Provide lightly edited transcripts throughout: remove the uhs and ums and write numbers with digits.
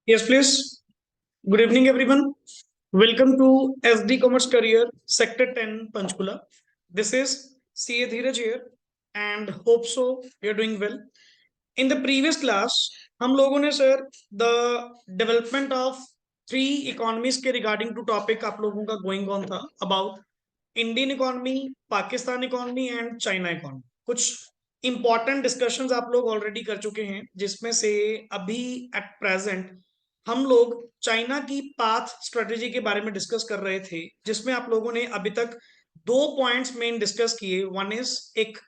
Yes, please. Good evening, everyone. Welcome to SD Commerce Career Sector 10 Panchkula. This is CA Dheeraj here and hope so you're doing well. In the previous class, हम लोगों ने sir the development of three economies के regarding to topic आप लोगों का going on था about Indian economy, Pakistan economy and China economy. कुछ important discussions आप लोग ऑलरेडी कर चुके हैं, जिसमें से अभी एट प्रेजेंट हम लोग चाइना की पाथ स्ट्रेटेजी के बारे में डिस्कस कर रहे थे, जिसमें आप लोगों ने अभी तक दो पॉइंट्स मेन डिस्कस किए। वन इज एक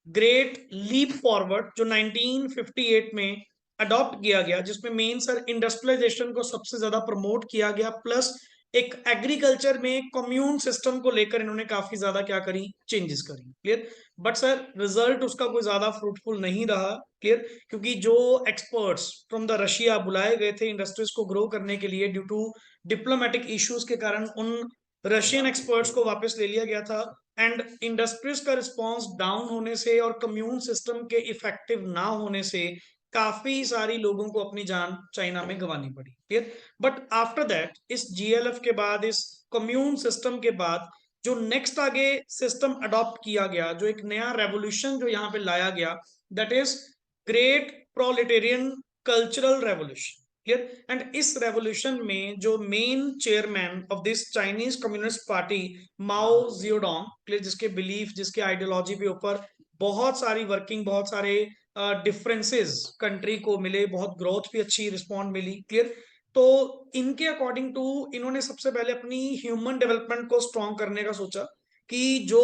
ग्रेट लीप फॉरवर्ड जो 1958 में अडॉप्ट किया गया, जिसमें मेन सर इंडस्ट्रियलाइजेशन को सबसे ज्यादा प्रमोट किया गया, प्लस एक एग्रीकल्चर में कम्यून सिस्टम को लेकर इन्होंने काफी ज्यादा क्या करी, चेंजेस करी। क्लियर। बट सर रिजल्ट उसका कोई ज्यादा फ्रूटफुल नहीं रहा। क्लियर। क्योंकि जो एक्सपर्ट्स फ्रॉम द रशिया बुलाए गए थे इंडस्ट्रीज को ग्रो करने के लिए, ड्यू टू डिप्लोमेटिक इश्यूज के कारण उन रशियन एक्सपर्ट्स को वापस ले लिया गया था। एंड इंडस्ट्रीज का रिस्पॉन्स डाउन होने से और कम्यून सिस्टम के इफेक्टिव ना होने से काफी सारी लोगों को अपनी जान चाइना में गंवानी पड़ी। क्लियर। बट आफ्टर दैट इस जीएलएफ के बाद, इस कम्यून सिस्टम के बाद, जो नेक्स्ट आगे सिस्टम अडॉप्ट किया गया, जो एक नया रेवोल्यूशन जो यहाँ पे लाया गया, that is great proletarian cultural revolution. Clear. And इस रेवोल्यूशन में जो main chairman of this Chinese communist party Mao Zedong, clear, जिसके बिलीफ, जिसके आइडियोलॉजी के ऊपर बहुत सारी वर्किंग, बहुत सारे डिफरेंसेस कंट्री को मिले, बहुत ग्रोथ भी अच्छी रिस्पॉन्ड मिली। क्लियर। तो इनके अकॉर्डिंग टू इन्होंने सबसे पहले अपनी ह्यूमन डेवलपमेंट को स्ट्रॉन्ग करने का सोचा कि जो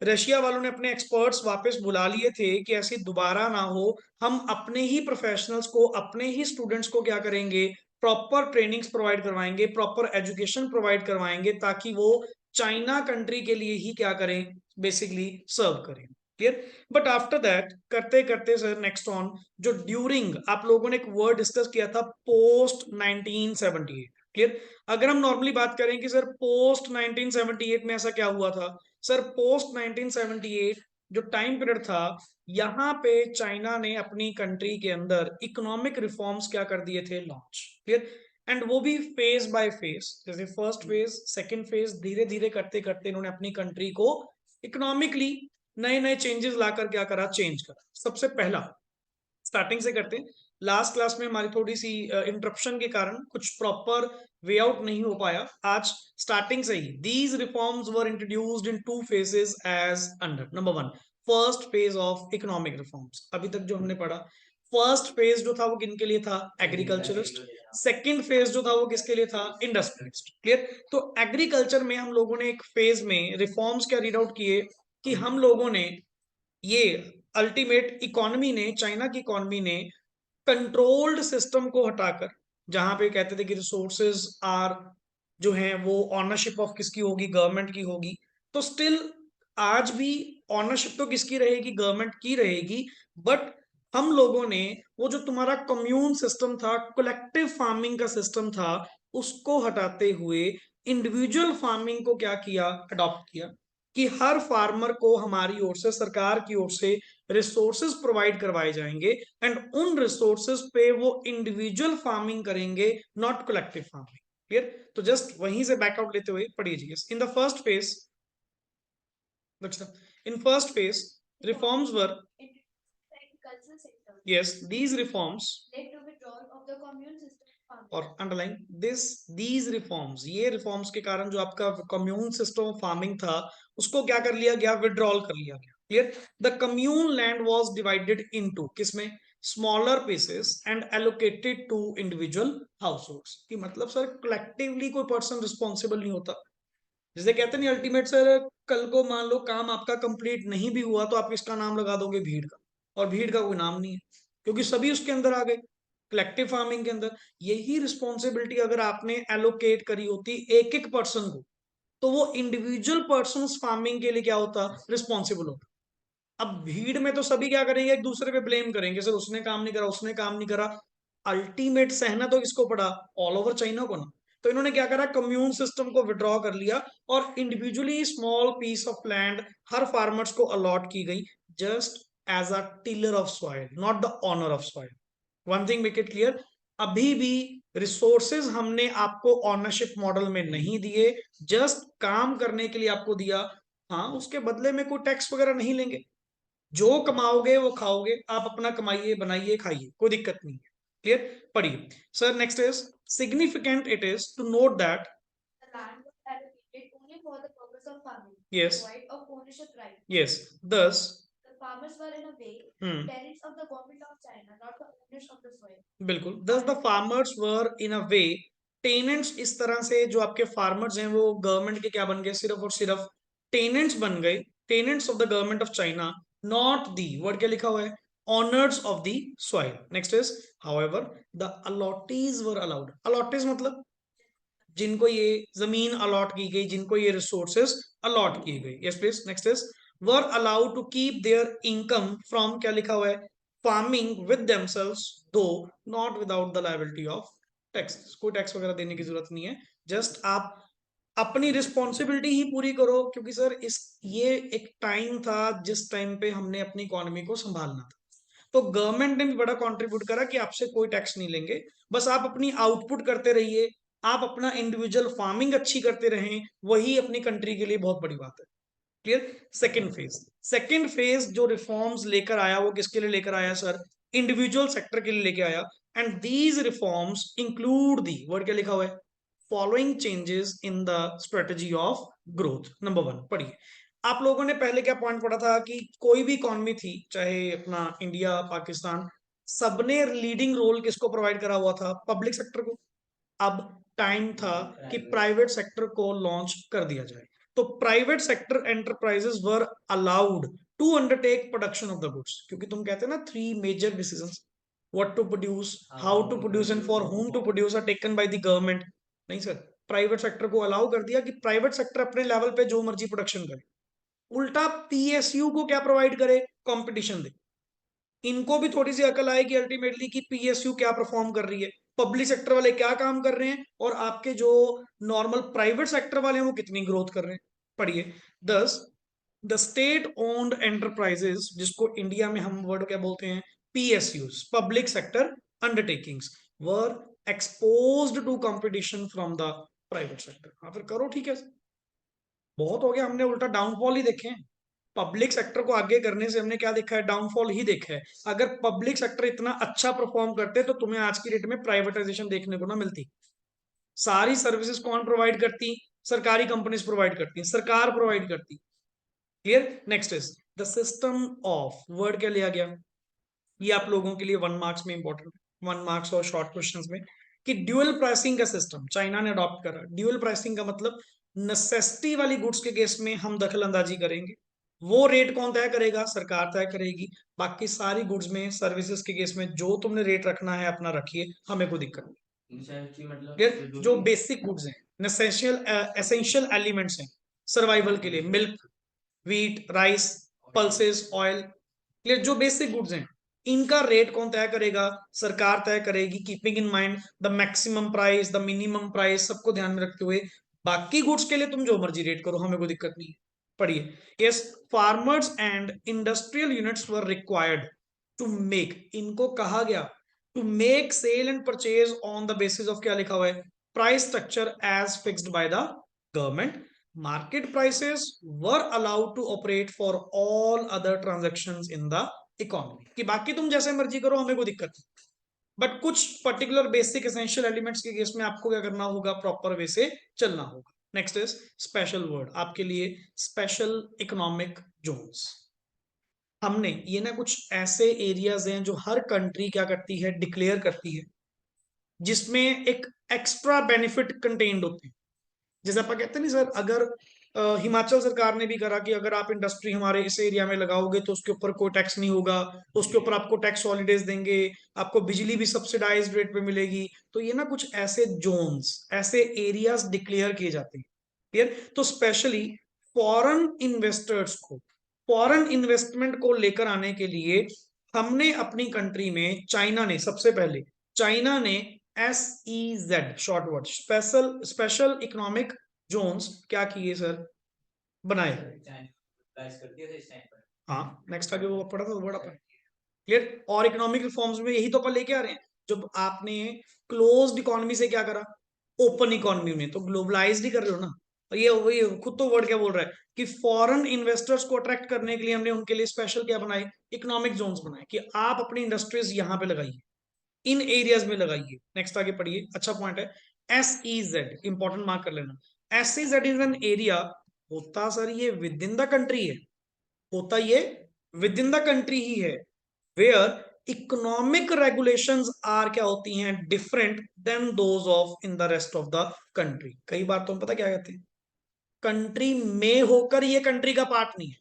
रशिया वालों ने अपने एक्सपर्ट्स वापस बुला लिए थे कि ऐसी दोबारा ना हो, हम अपने ही प्रोफेशनल्स को, अपने ही स्टूडेंट्स को क्या करेंगे, प्रॉपर ट्रेनिंग्स प्रोवाइड करवाएंगे, प्रॉपर एजुकेशन प्रोवाइड करवाएंगे, ताकि वो चाइना कंट्री के लिए ही क्या करें, बेसिकली सर्व करें। क्लियर। बट आफ्टर दैट करते करते सर नेक्स्ट ऑन, जो ड्यूरिंग आप लोगों ने एक वर्ड डिस्कस किया था, पोस्ट 1978। क्लियर। अगर हम नॉर्मली बात करें कि सर पोस्ट 1978 में ऐसा क्या हुआ था, सर पोस्ट 1978 जो टाइम पीरियड था, यहाँ पे चाइना ने अपनी कंट्री के अंदर इकोनॉमिक रिफॉर्म्स क्या कर दिए थे, लॉन्च। क्लियर। एंड वो भी फेज बाय फेज, जैसे फर्स्ट फेज, सेकंड फेज, धीरे धीरे करते करते इन्होंने अपनी कंट्री को इकोनॉमिकली नए नए चेंजेस लाकर क्या करा, चेंज करा। सबसे पहला स्टार्टिंग से करते हैं। लास्ट क्लास में हमारी थोड़ी सी इंटरप्शन के कारण कुछ प्रॉपर वे आउट नहीं हो पाया। आज स्टार्टिंग से ही these reforms were introduced in two phases as under number one, first phase of economic reforms. अभी तक जो हमने पढ़ा, फर्स्ट फेज जो था वो किन के लिए था, एग्रीकल्चरिस्ट। सेकेंड फेज जो था वो किसके लिए था, इंडस्ट्रियलिस्ट। क्लियर। तो एग्रीकल्चर में हम लोगों ने एक फेज में रिफॉर्म्स क्या रीड आउट किए कि हम लोगों ने ये अल्टीमेट इकोनॉमी ने, चाइना की इकोनॉमी ने कंट्रोल्ड सिस्टम को हटाकर, जहां पे कहते थे कि रिसोर्सेज आर जो हैं वो ऑनरशिप ऑफ किसकी होगी, गवर्नमेंट की होगी। तो स्टिल आज भी ऑनरशिप तो किसकी रहेगी, गवर्नमेंट की रहेगी। बट हम लोगों ने वो जो तुम्हारा कम्यून सिस्टम था, कलेक्टिव फार्मिंग का सिस्टम था, उसको हटाते हुए इंडिविजुअल फार्मिंग को क्या किया, अडॉप्ट किया कि हर फार्मर को हमारी ओर से, सरकार की ओर से रिसोर्सेज प्रोवाइड करवाए जाएंगे एंड उन रिसोर्सेज पे वो इंडिविजुअल फार्मिंग करेंगे, नॉट कलेक्टिव फार्मिंग। क्लियर। तो जस्ट वहीं से बैकआउट लेते हुए पढ़िए। In the first phase, in first phase reforms were, yes, these reforms led to withdrawal of the commune system और अंडरलाइन दिस, दीज रिफॉर्म्स, ये reforms के कारण जो आपका कम्यून सिस्टम फार्मिंग था उसको क्या कर लिया गया, विड्रॉल कर लिया गया। Clear. The commune land was divided into किसमें, smaller pieces and allocated to individual households. कि मतलब सर कलेक्टिवली कोई पर्सन रिस्पॉन्सिबल नहीं होता। जैसे कहते नहीं अल्टीमेट सर, कल को मान लो काम आपका कंप्लीट नहीं भी हुआ तो आप इसका नाम लगा दोगे भीड़ का, और भीड़ का कोई नाम नहीं है, क्योंकि सभी उसके अंदर आ गए, कलेक्टिव फार्मिंग के अंदर। यही रिस्पॉन्सिबिलिटी अगर आपने एलोकेट करी होती एक एक पर्सन को, तो वो इंडिविजुअल पर्सन फार्मिंग के लिए क्या होता, रिस्पॉन्सिबल होता। अब भीड़ में तो सभी क्या करेंगे, एक दूसरे पे ब्लेम करेंगे, सर उसने काम नहीं करा, उसने काम नहीं करा। अल्टीमेट सहना तो किसको पड़ा, ऑल ओवर चाइना को ना। तो इन्होंने क्या करा, कम्यून सिस्टम को विड्रॉ कर लिया और individually small piece of land हर फार्मर्स को अलॉट की गई, just as a tiller of soil, not the owner of soil. One thing make it clear, अभी भी रिसोर्सेज हमने आपको ऑनरशिप मॉडल में नहीं दिए, जस्ट काम करने के लिए आपको दिया। हाँ, उसके बदले में कोई टैक्स वगैरह नहीं लेंगे, जो कमाओगे वो खाओगे, आप अपना कमाइए, बनाइए, खाइए, कोई दिक्कत नहीं है। क्लियर? पढ़िए sir. Next is significant it is to note that The land was allocated only for the purpose of farming, yes, void of ownership right. yes, thus The farmers were in a way tenants of the government of China, not the owners of the soil. बिल्कुल, thus the farmers were in a way tenants. इस तरह से जो आपके farmers हैं वो government के क्या बन गए? सिर्फ और सिर्फ टेनेंट्स बन गए, tenants of the government of China, not the, word क्या लिखा हुआ है? Honours of the soil. Next is however the allottees were allowed. Allottees मतलब जिनको ये जमीन अलॉट की गई, जिनको ये रिसोर्सेस अलॉट की गई। Yes please. Next is were allowed to keep their income from, क्या लिखा हुआ है? Farming with themselves, though not without the liability of tax. कोई टैक्स वगैरह देने की जरूरत नहीं है, जस्ट आप अपनी रिस्पॉन्सिबिलिटी ही पूरी करो, क्योंकि सर इस ये एक टाइम था जिस टाइम पे हमने अपनी इकोनॉमी को संभालना था। तो गवर्नमेंट ने भी बड़ा कंट्रीब्यूट करा कि आपसे कोई टैक्स नहीं लेंगे, बस आप अपनी आउटपुट करते रहिए, आप अपना इंडिविजुअल फार्मिंग अच्छी करते रहें, वही अपनी कंट्री के लिए बहुत बड़ी बात है। Clear? Second phase, second phase जो रिफॉर्म्स लेकर आया वो किसके लिए लेकर आया सर? इंडिविजुअल सेक्टर के लिए लेके आया। And these reforms include the, word क्या लिखा हुआ है? Following changes in the strategy of growth. Number one पढ़िए। आप लोगों ने पहले क्या पॉइंट पढ़ा था कि कोई भी इकॉनमी थी, चाहे अपना इंडिया, पाकिस्तान, सबने लीडिंग रोल किसको प्रोवाइड करा हुआ था? पब्लिक सेक्टर को। अब टाइम था कि प्राइवेट सेक्टर को लॉन्च कर दिया जाए। तो private sector enterprises were allowed to undertake production of the goods, क्योंकि तुम कहते हैं ना three major decisions, what to produce, how to produce and for whom to produce are taken by the government. नहीं सर, प्राइवेट सेक्टर को allow कर दिया कि प्राइवेट सेक्टर अपने लेवल पे जो मर्जी प्रोडक्शन करे। उल्टा पीएसयू को क्या प्रोवाइड करे? कंपटीशन दे। इनको भी थोड़ी सी अकल आएगी अल्टीमेटली कि पीएसयू क्या परफॉर्म कर रही है, पब्लिक सेक्टर वाले क्या काम कर रहे हैं, और आपके जो नॉर्मल प्राइवेट सेक्टर वाले हैं वो कितनी ग्रोथ कर रहे हैं। पढ़िए। Thus the state owned enterprises, जिसको इंडिया में हम वर्ड क्या बोलते हैं? PSUs, public sector undertakings, were exposed to competition from the private sector. हाँ फिर करो, ठीक है, बहुत हो गया, हमने उल्टा डाउनफॉल ही देखे हैं। पब्लिक सेक्टर को आगे करने से हमने क्या देखा है? डाउनफॉल ही देखा है। अगर पब्लिक सेक्टर इतना अच्छा परफॉर्म करते तो तुम्हें आज की डेट में प्राइवेटाइजेशन देखने को ना मिलती। सारी सर्विसेज कौन प्रोवाइड करती? सरकारी कंपनीज प्रोवाइड करती, सरकार प्रोवाइड करती। Clear? Next is the system of, word क्या लिया गया? ये आप लोगों के लिए 1 मार्क्स में इंपॉर्टेंट, 1 मार्क्स और शॉर्ट क्वेश्चंस में, कि ड्यूअल प्राइसिंग का सिस्टम चाइना ने अडॉप्ट करा। ड्यूअल प्राइसिंग का मतलब नेसेसिटी वाली गुड्स के केस में हम दखल अंदाजी करेंगे, वो रेट कौन तय करेगा? सरकार तय करेगी। बाकी सारी गुड्स में, सर्विसेज के केस में जो तुमने रेट रखना है अपना रखिए, हमें कोई दिक्कत नहीं। मतलब जो बेसिक गुड्स हैं, नेसेशियल एसेंशियल एलिमेंट्स हैं सर्वाइवल के लिए, milk, wheat, rice, pulses, oil, clear, जो बेसिक गुड्स हैं, इनका रेट कौन तय करेगा? सरकार तय करेगी, keeping in mind the maximum price, the minimum price, सबको ध्यान में रखते हुए। बाकी गुड्स के लिए तुम जो मर्जी रेट करो, हमें कोई दिक्कत नहीं है। पढ़िए। Yes, farmers and industrial units were required to make, इनको कहा गया to make sale and purchase on the basis of, क्या लिखा हुआ है? Price structure as fixed by the government. Market prices were allowed to operate for all other transactions in the economy, कि बाकी तुम जैसे मर्जी करो, हमें कोई दिक्कत नहीं, बट कुछ पर्टिकुलर बेसिक एसेंशियल एलिमेंट्स के केस में आपको क्या करना होगा? प्रॉपर वे से चलना होगा। नेक्स्ट इज स्पेशल वर्ड आपके लिए, स्पेशल इकोनॉमिक जोन्स। हमने ये ना कुछ ऐसे एरियाज हैं जो हर कंट्री क्या करती है? डिक्लेयर करती है, जिसमें एक एक्स्ट्रा बेनिफिट कंटेन्ड होते हैं। जैसे आप कहते हैं नहीं सर, अगर हिमाचल सरकार ने भी करा कि अगर आप इंडस्ट्री हमारे इस एरिया में लगाओगे तो उसके ऊपर कोई टैक्स नहीं होगा, उसके ऊपर आपको टैक्स हॉलीडेज देंगे, आपको बिजली भी सब्सिडाइज्ड रेट पे मिलेगी। तो ये ना कुछ ऐसे जोन्स, ऐसे एरियाज डिक्लेयर किए जाते हैं। क्लियर? तो स्पेशली फॉरेन इन्वेस्टर्स को, फॉरेन इन्वेस्टमेंट को लेकर आने के लिए हमने अपनी कंट्री में, चाइना ने सबसे पहले, चाइना ने SEZ short word, special special economic zones क्या किए सर? बनाए। हाँ, नेक्स्ट आगे वो पढ़ा था वर्ड अपन। क्लियर? और इकोनॉमिक रिफॉर्म्स में यही तो अपन लेके आ रहे हैं जब आपने क्लोज्ड इकोनॉमी से क्या करा, ओपन इकोनॉमी में, तो ग्लोबलाइज्ड ही कर रहे हो ना। और ये वही खुद तो वर्ड क्या बोल रहा है कि फॉरेन इन्वेस्टर्स को अट्रैक्ट करने के लिए हमने उनके लिए स्पेशल क्या बनाए, इकोनॉमिक जोन्स बनाए कि आप अपनी इंडस्ट्रीज यहाँ पे लगाइए, इन एरियाज में लगाइए। नेक्स्ट आगे पढ़िए, अच्छा पॉइंट है। SEZ इंपॉर्टेंट मार्क कर लेना। SEZ इज एन एरिया, होता सर ये विद इन द कंट्री है, होता ये विद इन द कंट्री ही है, वेयर इकोनॉमिक रेगुलेशंस आर क्या होती हैं, different than those of in the rest of the country. कई बार तो हम पता क्या कहते हैं, कंट्री में होकर ये कंट्री का पार्ट नहीं है।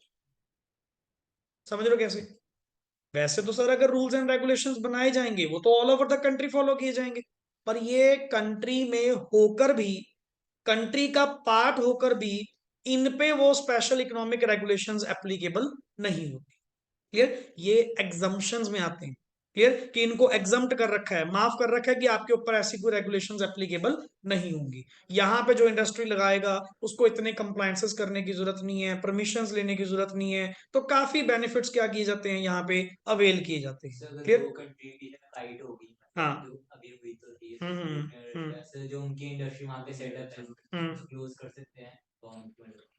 समझ रहे हो कैसे? वैसे तो सर अगर रूल्स एंड रेगुलेशंस बनाए जाएंगे वो तो all over the country follow किए जाएंगे, पर ये कंट्री में होकर भी, कंट्री का पार्ट होकर भी इन पे वो स्पेशल इकोनॉमिक रेगुलेशंस एप्लीकेबल नहीं होती। क्लियर? ये एग्जम्पशंस में आते हैं। क्लियर कि इनको एग्जम्प्ट कर रखा है, माफ कर रखा है कि आपके ऊपर ऐसी कोई रेगुलेशंस एप्लीकेबल नहीं होंगी। यहाँ पे जो इंडस्ट्री लगाएगा उसको इतने कंप्लायंसेस करने की जरूरत नहीं है, परमिशंस लेने की जरूरत नहीं है, तो काफी बेनिफिट्स क्या किए जाते हैं यहाँ पे, अवेल किए जाते हैं। क्लियर? कंट्री की फाइट होगी, हाँ। जो अभी हुई तो थी, हम्म। वैसे जो उनकी इंडस्ट्री वहां पे सेटअप है क्लोज कर सकते हैं तो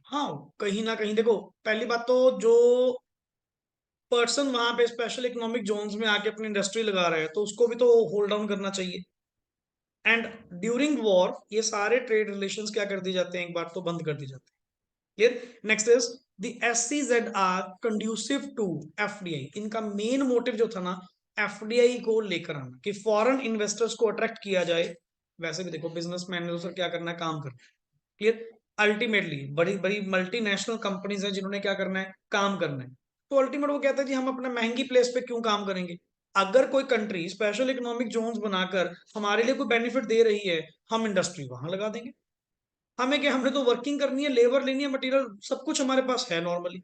हाँ, कहीं ना कहीं देखो, पहली बात तो जो पर्सन वहां पे स्पेशल इकोनॉमिक जोन्स में आके अपनी इंडस्ट्री लगा रहा है तो उसको भी तो होल्ड डाउन करना चाहिए। एंड ड्यूरिंग वॉर ये सारे ट्रेड रिलेशंस क्या कर दिए जाते हैं, एक बार तो बंद कर दिए जाते हैं। Clear? Next is the SEZ are conducive to FDI। इनका मेन मोटिव जो था ना, FDI को लेकर आना, कि फॉरेन इन्वेस्टर्स को अट्रैक्ट किया जाए। वैसे भी देखो बिजनेसमैन ने तो सर क्या करना है, काम करना है। क्लियर? अल्टीमेटली बड़ी बड़ी मल्टीनेशनल कंपनीज हैं जिन्होंने क्या करना है, काम करना है। तो अल्टीमेट वो कहता है जी हम अपना महंगी प्लेस पे क्यों काम करेंगे, अगर कोई कंट्री स्पेशल इकोनॉमिक जोन्स बनाकर हमारे लिए कोई बेनिफिट दे रही है, हम इंडस्ट्री वहां लगा देंगे। हमें क्या, हमें तो वर्किंग करनी है, लेबर लेनी है, मटेरियल सब कुछ हमारे पास है normally.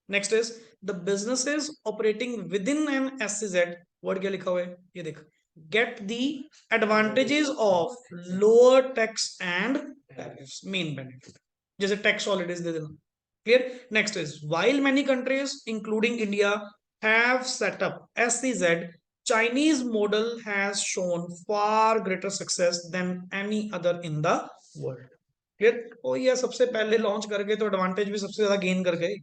Next is the businesses operating with in an SEZ, word क्या लिखा हुआ है ये देख, get the advantages of lower tax and tariffs, main benefit, जैसे टैक्स हॉलिडेज दे देना। Clear? Next is while many countries including India have set up SEZ, Chinese model has shown far greater success than any other in the world. Clear? ओ ये सबसे पहले launch कर गए तो advantage भी सबसे ज्यादा गेन कर गए।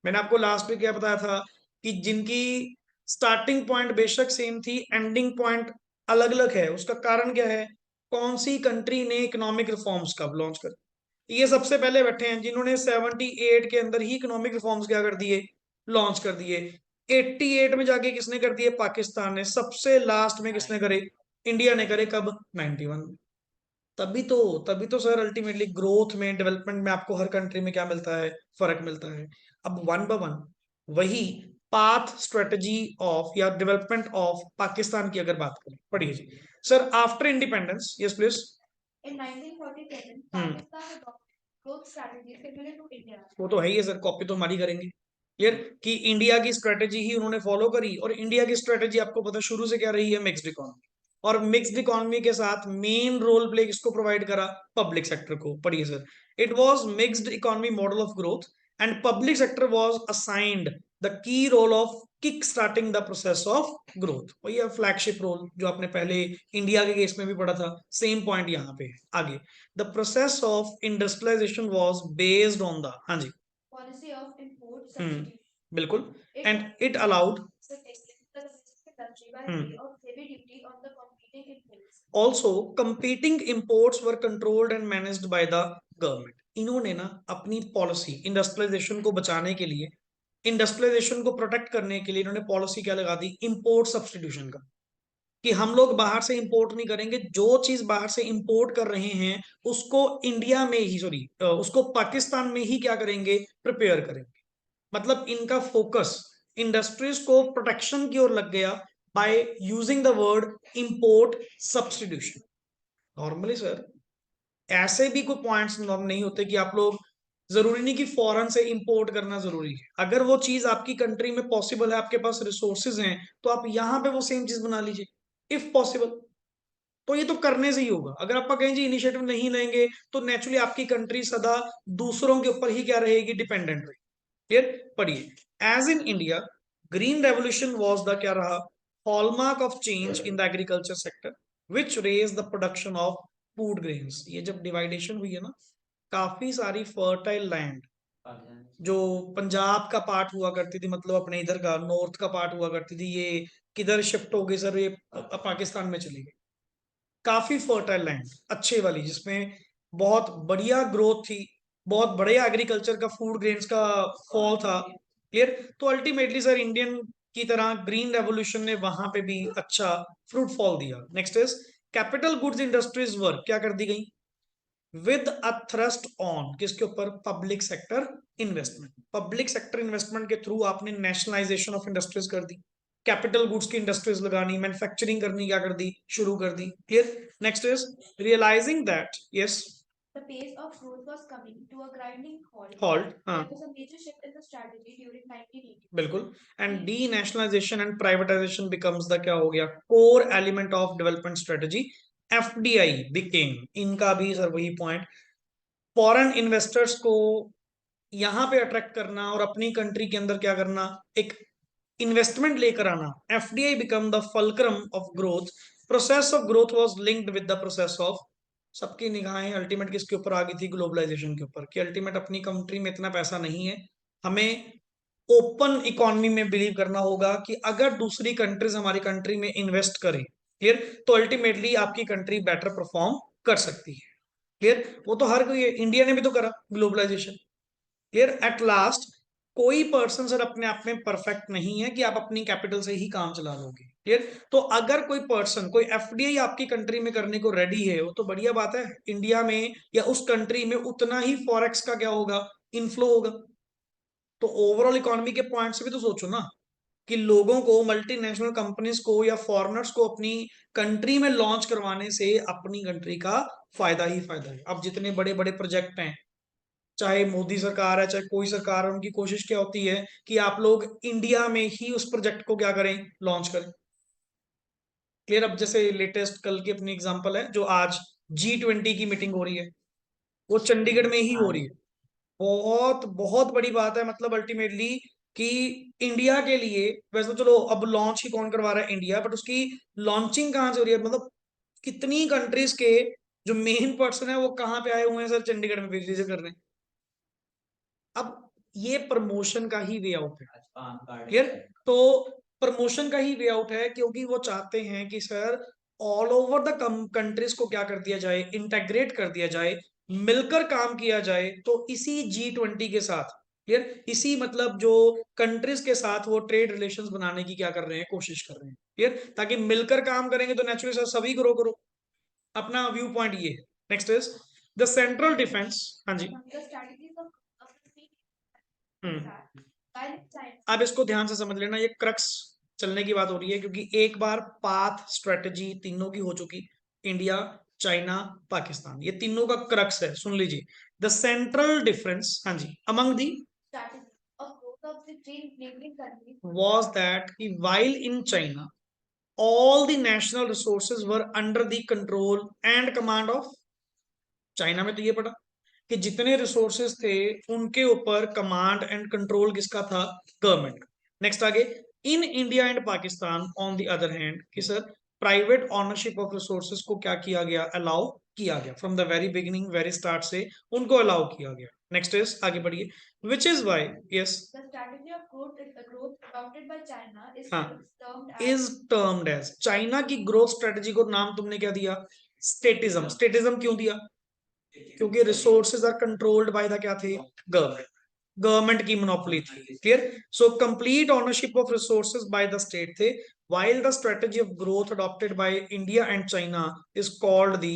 मैंने आपको लास्ट में क्या बताया था कि जिनकी स्टार्टिंग पॉइंट बेशक सेम थी, एंडिंग पॉइंट अलग अलग है, उसका कारण क्या है, कौन सी कंट्री ने इकोनॉमिक रिफॉर्म्स कब लॉन्च कर, ये सबसे पहले बैठे हैं जिन्होंने 78 के अंदर ही इकोनॉमिक रिफॉर्म्स क्या कर दिए, लॉन्च कर दिए। 88 में जाके किसने कर दिए, पाकिस्तान ने। सबसे लास्ट में किसने करे, इंडिया ने करे, कब, 91 में। तभी तो सर अल्टीमेटली ग्रोथ में, डेवलपमेंट में आपको हर कंट्री में क्या मिलता है, फर्क मिलता है। अब वन बाय वन वही पाथ स्ट्रेटजी ऑफ या डेवलपमेंट ऑफ पाकिस्तान की अगर बात करें, पढ़िए जी sir. After independence, yes please. In 1947, Pakistan adopted growth strategy similar to India. वो तो है ही है सर, कॉपी तो हमारी करेंगे। क्लियर कि इंडिया की स्ट्रेटेजी ही उन्होंने फॉलो करी, और इंडिया की स्ट्रेटेजी आपको पता शुरू से क्या रही है, मिक्स्ड इकोनॉमी। और मिक्स्ड इकोनॉमी के साथ मेन रोल प्ले किसको प्रोवाइड करा, पब्लिक सेक्टर को। पढ़िए sir, it was mixed economy model of growth and public sector was assigned the key role of kick starting the process of growth. वही है flagship role जो आपने पहले India के केस में भी पढ़ा था, सेम पॉइंट यहाँ पे है। आगे, the process of industrialisation was based on the, हाँ जी, Policy of import substitution. बिल्कुल, It and it allowed the country by way of heavy duty on the competing imports. also competing imports were controlled and managed by the government। इन्होंने ना अपनी policy industrialisation को बचाने के लिए, industrialisation को protect करने के लिए इन्होंने पॉलिसी क्या लगा दी, इंपोर्ट सब्स्टिट्यूशन का, कि हम लोग बाहर से इंपोर्ट नहीं करेंगे, जो चीज बाहर से इंपोर्ट कर रहे हैं उसको इंडिया में ही, सॉरी उसको पाकिस्तान में ही क्या करेंगे, प्रिपेयर करेंगे। मतलब इनका फोकस इंडस्ट्रीज को प्रोटेक्शन की ओर लग गया by using the word import substitution. Normally sir ऐसे भी कोई पॉइंट्स नहीं होते कि आप लोग, जरूरी नहीं कि फॉरेन से इंपोर्ट करना जरूरी है, अगर वो चीज आपकी कंट्री में पॉसिबल है, आपके पास रिसोर्सेज हैं, तो आप यहां पे वो सेम चीज बना लीजिए इफ पॉसिबल। तो ये तो करने से ही होगा, अगर आप कहीं जी इनिशिएटिव नहीं लेंगे तो नेचुरली आपकी कंट्री सदा दूसरों के ऊपर ही क्या रहेगी, डिपेंडेंट रहेगी। क्लियर? पढ़िए, as in India green revolution was the क्या रहा, hallmark of change in the agriculture sector which raised the production of food grains। ये जब डिवाइडेशन हुई है ना, काफी सारी फर्टाइल लैंड जो पंजाब का पार्ट हुआ करती थी, मतलब अपने इधर का नॉर्थ का पार्ट हुआ करती थी, ये किधर शिफ्ट हो गई सर, ये पाकिस्तान में चली गई। काफी फर्टाइल लैंड अच्छे वाली, जिसमें बहुत बढ़िया ग्रोथ थी, बहुत बढ़िया एग्रीकल्चर का फूड ग्रेन्स का फॉल था। क्लियर। तो अल्टीमेटली सर इंडियन की तरह ग्रीन रेवोल्यूशन ने वहां पे भी अच्छा फ्रूट फॉल दिया। Next is capital goods industries work क्या कर दी गई विद अ थ्रस्ट ऑन किसके ऊपर, public sector investment. Public sector investment के थ्रू आपने नेशनलाइजेशन ऑफ इंडस्ट्रीज कर दी, कैपिटल गुड्स की इंडस्ट्रीज लगानी, मैन्युफैक्चरिंग करनी क्या कर दी, शुरू कर दी। Clear. Next is realizing that yes The pace of growth was coming to a grinding halt. Halt, हाँ There was a major shift in the strategy during 1980. बिल्कुल। And D nationalisation and privatisation becomes the क्या हो गया, core element of development strategy. FDI became, इनका भी sir वही point, foreign investors को यहां पे अट्रैक्ट करना और अपनी कंट्री के अंदर क्या करना, एक इन्वेस्टमेंट लेकर आना। FDI become the fulcrum of growth. Process of growth was linked with the process of, सबकी निगाहें अल्टीमेट किसके ऊपर आ गई थी, ग्लोबलाइजेशन के ऊपर, कि अल्टीमेट अपनी कंट्री में इतना पैसा नहीं है, हमें ओपन इकोनॉमी में बिलीव करना होगा कि अगर दूसरी कंट्रीज हमारी कंट्री में इन्वेस्ट करें, क्लियर, तो अल्टीमेटली आपकी कंट्री बेटर परफॉर्म कर सकती है। क्लियर। वो तो हर कोई, इंडिया ने भी तो करा ग्लोबलाइजेशन। क्लियर। एट लास्ट कोई पर्सन सर अपने आप में परफेक्ट नहीं है कि आप अपनी कैपिटल से ही काम चला लोगे। क्लियर। तो अगर कोई पर्सन कोई एफडीआई आपकी कंट्री में करने को रेडी है, वो तो बढ़िया बात है, इंडिया में या उस कंट्री में उतना ही फॉरेक्स का क्या होगा, इनफ्लो होगा। तो ओवरऑल इकोनॉमी के पॉइंट से भी तो सोचो ना, कि लोगों को, मल्टीनेशनल कंपनीज को या फॉरेनर्स को अपनी कंट्री में लॉन्च करवाने से अपनी कंट्री का फायदा ही फायदा है। अब जितने बड़े बड़े प्रोजेक्ट हैं, चाहे मोदी सरकार है चाहे कोई सरकार है, उनकी कोशिश क्या होती है कि आप लोग इंडिया में ही उस प्रोजेक्ट को क्या करें, लॉन्च करें। क्लियर। अब जैसे लेटेस्ट कल की अपनी एग्जांपल है, जो आज G20 की मीटिंग हो रही है, वो चंडीगढ़ में ही हो रही है। बहुत बहुत बड़ी बात है, मतलब अल्टीमेटली कि इंडिया के लिए, वैसे तो चलो अब लॉन्च ही कौन करवा रहा है, इंडिया, बट उसकी लॉन्चिंग कहाँ से हो रही है, मतलब कितनी कंट्रीज के जो मेन पर्सन है वो कहाँ पे आए हुए हैं सर, चंडीगढ़ में विजिट कर रहे हैं। अब ये प्रमोशन का ही वे आउट है। क्लियर। तो प्रमोशन का ही वे आउट है, क्योंकि वो चाहते हैं कि sir all over the countries को क्या कर दिया जाए, इंटेग्रेट कर दिया जाए, मिलकर काम किया जाए। तो इसी G20 के साथ, क्लियर, इसी मतलब जो कंट्रीज के साथ वो ट्रेड रिलेशंस बनाने की क्या कर रहे हैं, कोशिश कर रहे हैं। क्लियर। ताकि मिलकर काम करेंगे तो नेचुरली सर सभी ग्रो करो। अपना व्यू पॉइंट ये। Next is the central defence. हाँ जी। The strategies of the three hmm. while China अब इसको ध्यान से समझ लेना, ये क्रक्स चलने की बात हो रही है, क्योंकि एक बार पाथ स्ट्रेटजी तीनों की हो चुकी, इंडिया, चाइना, पाकिस्तान, ये तीनों का क्रक्स है। सुन लीजिए, द सेंट्रल डिफरेंस, हाँ जी, among the strategy of growth of the three neighboring countries was that while in China all the national resources were under the control and command of, China में तो ये पढ़ा कि जितने रिसोर्सेज थे उनके ऊपर कमांड एंड कंट्रोल किसका था, गवर्नमेंट। नेक्स्ट आगे, in India and Pakistan on the other hand कि sir private ownership of resources को क्या किया गया, अलाउ किया गया, from the very beginning, very start से उनको अलाउ किया गया। नेक्स्ट इज, आगे बढ़िए, which is why, yes, the strategy of growth adopted by China is हाँ, termed is as termed as, China की ग्रोथ स्ट्रेटजी को नाम तुमने क्या दिया, स्टेटिज्म। स्टेटिज्म क्यों दिया, क्योंकि resources are controlled by the क्या थे, गवर्नमेंट, गवर्नमेंट की मोनोपोली थी। Clear. So complete ownership of resources by the state थे, while the strategy of growth adopted by India and China is called the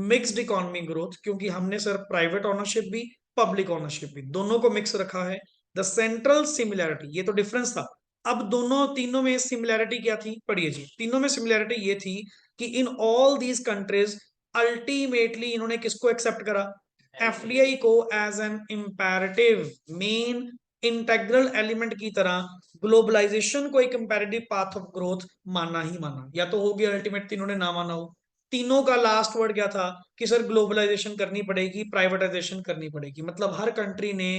mixed economy growth, क्योंकि हमने sir private ownership भी public ownership भी दोनों को mix रखा है। The central similarity, ये तो डिफरेंस था, अब दोनों तीनों में सिमिलैरिटी क्या थी, पढ़िए जी। तीनों में सिमिलैरिटी ये थी कि in all these countries ultimately इन्होंने किसको एक्सेप्ट करा, एफडीआई को as an imperative main integral element की तरह ग्लोबलाइजेशन को एक इंपैरेटिव पाथ ऑफ ग्रोथ माना ही माना। या तो हो गया अल्टीमेट तीनों ने ना माना हो, तीनों का लास्ट वर्ड क्या था कि सर ग्लोबलाइजेशन करनी पड़ेगी, प्राइवेटाइजेशन करनी पड़ेगी। मतलब हर कंट्री ने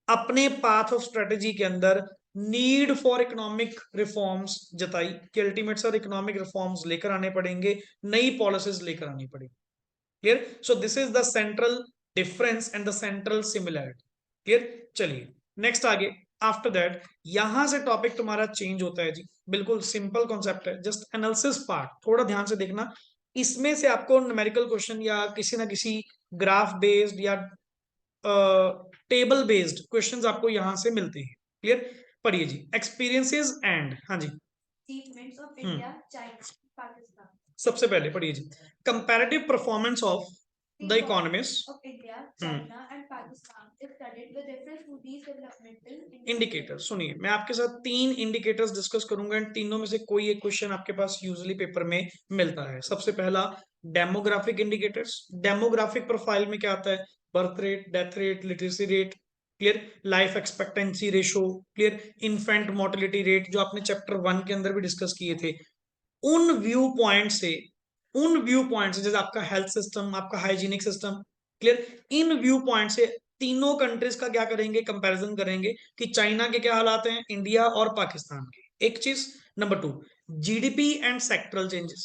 अपने पाथ ऑफ स्ट्रेटेजी के अंदर नीड फॉर इकोनॉमिक रिफॉर्म्स जताई कि अल्टीमेट सर इकोनॉमिक रिफॉर्म्स लेकर आने पड़ेंगे, नई पॉलिसीज लेकर आनी पड़ेगी। Clear? So this is the central difference and the central similarity. Clear? चलिए नेक्स्ट आगे। आफ्टर दैट यहां से टॉपिक तुम्हारा चेंज होता है जी, बिल्कुल सिंपल कॉन्सेप्ट है, जस्ट एनालिसिस पार्ट, थोड़ा ध्यान से देखना। इसमें से आपको न्यूमेरिकल क्वेश्चन या किसी ना किसी ग्राफ बेस्ड या टेबल बेस्ड क्वेश्चंस आपको यहां से मिलते हैं। क्लियर? पढ़िए जी, एक्सपीरियंसेस एंड, हाँ जी achievements of India, China, Pakistan. सबसे पहले पढ़िए जी, comparative performance of the economist Of India, China, and Pakistan is studied with reference to these developmental indicator. सुनिए, मैं आपके साथ 3 इंडिकेटर्स डिस्कस करूंगा एंड तीनों में से कोई एक क्वेश्चन आपके पास यूजुअली पेपर में मिलता है। सबसे पहला डेमोग्राफिक इंडिकेटर्स। डेमोग्राफिक प्रोफाइल में क्या आता है? Birth rate, death rate, literacy rate, clear, life expectancy ratio, clear, infant mortality rate, जो आपने चैप्टर 1 के अंदर भी डिस्कस किए थे। उन व्यू पॉइंट से, जैसे आपका हेल्थ सिस्टम, आपका हाइजीनिक सिस्टम, क्लियर, इन व्यू पॉइंट से तीनों कंट्रीज का क्या करेंगे? कंपैरिजन करेंगे कि चाइना के क्या हालात हैं, इंडिया और पाकिस्तान के। एक चीज। Number 2, GDP and sectoral changes.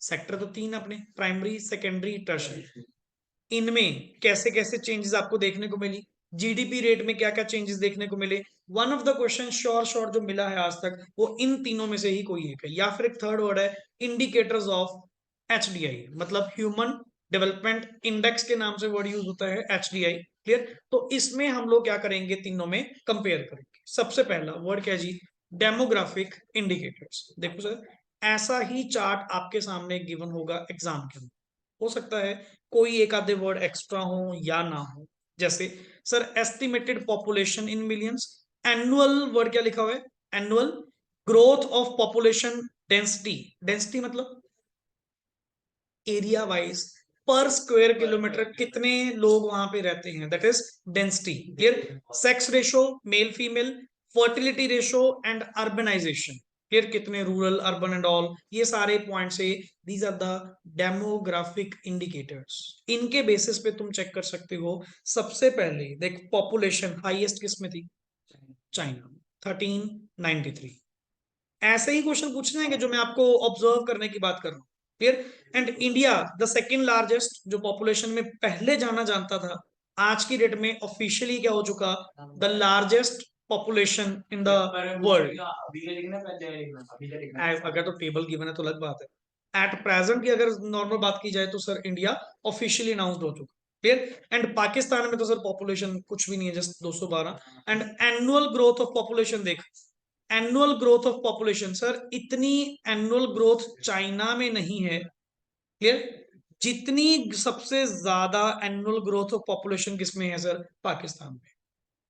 Sector तो 3 अपने, प्राइमरी, सेकेंडरी, टर्शियरी। इनमें कैसे कैसे चेंजेस आपको देखने को मिली, जीडीपी रेट में क्या क्या चेंजेस देखने को मिले। One of the question sure जो मिला है आज तक, वो इन तीनों में से ही कोई एक है। या फिर एक थर्ड वर्ड है, इंडिकेटर्स ऑफ एचडीआई, मतलब ह्यूमन डेवलपमेंट इंडेक्स के नाम से वर्ड यूज होता है एचडीआई। क्लियर? तो इसमें हम लोग क्या करेंगे? तीनों में कंपेयर करेंगे। सबसे पहला वर्ड क्या जी? Demographic indicators. देखो सर, ऐसा ही चार्ट आपके सामने गिवन होगा एग्जाम के अंदर, हो सकता है कोई एक आधे वर्ड एक्स्ट्रा हो या ना हो। जैसे sir estimated population in millions, annual word क्या लिखा हुआ है? Annual growth of population density. Density मतलब area wise per square kilometre कितने लोग वहां पे रहते हैं, that is density. Clear? Sex ratio, male female, fertility ratio and urbanisation. Clear? कितने रूरल, अर्बन एंड ऑल, ये सारे पॉइंट्स है। These are the demographic indicators. इनके बेसिस पे तुम चेक कर सकते हो। सबसे पहले देख, पॉपुलेशन हाईएस्ट किस में थी? चाइना, 1393। ऐसे ही क्वेश्चन पूछने हैं जो मैं आपको ऑब्जर्व करने की बात कर रहा हूँ। Clear? And India the second largest, जो पॉपुलेशन में पहले जाना जानता था, आज की डेट में ऑफिशियली क्या हो चुका? The largest population in the world. अगर तो टेबल गिवन है तो अलग बात है। एट प्रेजेंट की अगर नॉर्मल बात की जाए तो सर इंडिया ऑफिशियली अनाउंस्ड हो चुका। क्लियर? एंड पाकिस्तान में तो सर पॉपुलेशन कुछ भी नहीं है, just 212। And annual growth of population देख, annual growth of population sir, इतनी एनुअल ग्रोथ चाइना में नहीं है। क्लियर? जितनी सबसे ज्यादा एनुअल ग्रोथ ऑफ पॉपुलेशन किसमें है सर? पाकिस्तान में।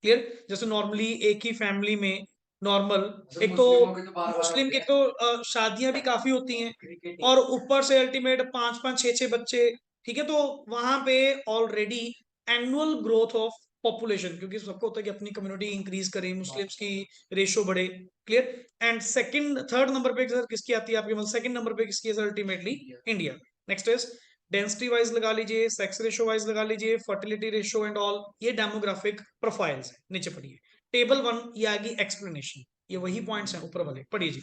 क्लियर? जैसे नॉर्मली एक ही फैमिली में नॉर्मल, एक तो मुस्लिम की तो शादियां भी काफी होती हैं और ऊपर से अल्टीमेट 5-5, 6-6 बच्चे। ठीक है? तो वहां पे already annual growth of population, क्योंकि सबको होता है कि अपनी कम्युनिटी इंक्रीज करें, मुस्लिम्स की रेशो बढ़े। Clear? And second, third number पे सर किसकी आती है आपके? मतलब सेकंड नंबर पे किसकी है sir? Ultimately India. Next is density wise लगा लीजिए, सेक्स रेशो वाइज लगा लीजिए, फर्टिलिटी रेशो एंड ऑल, ये डेमोग्राफिक प्रोफाइल्स है। नीचे पढ़िए टेबल 1, ये आ गई एक्सप्लेनेशन, ये वही पॉइंट्स हैं ऊपर वाले। पढ़िए जी,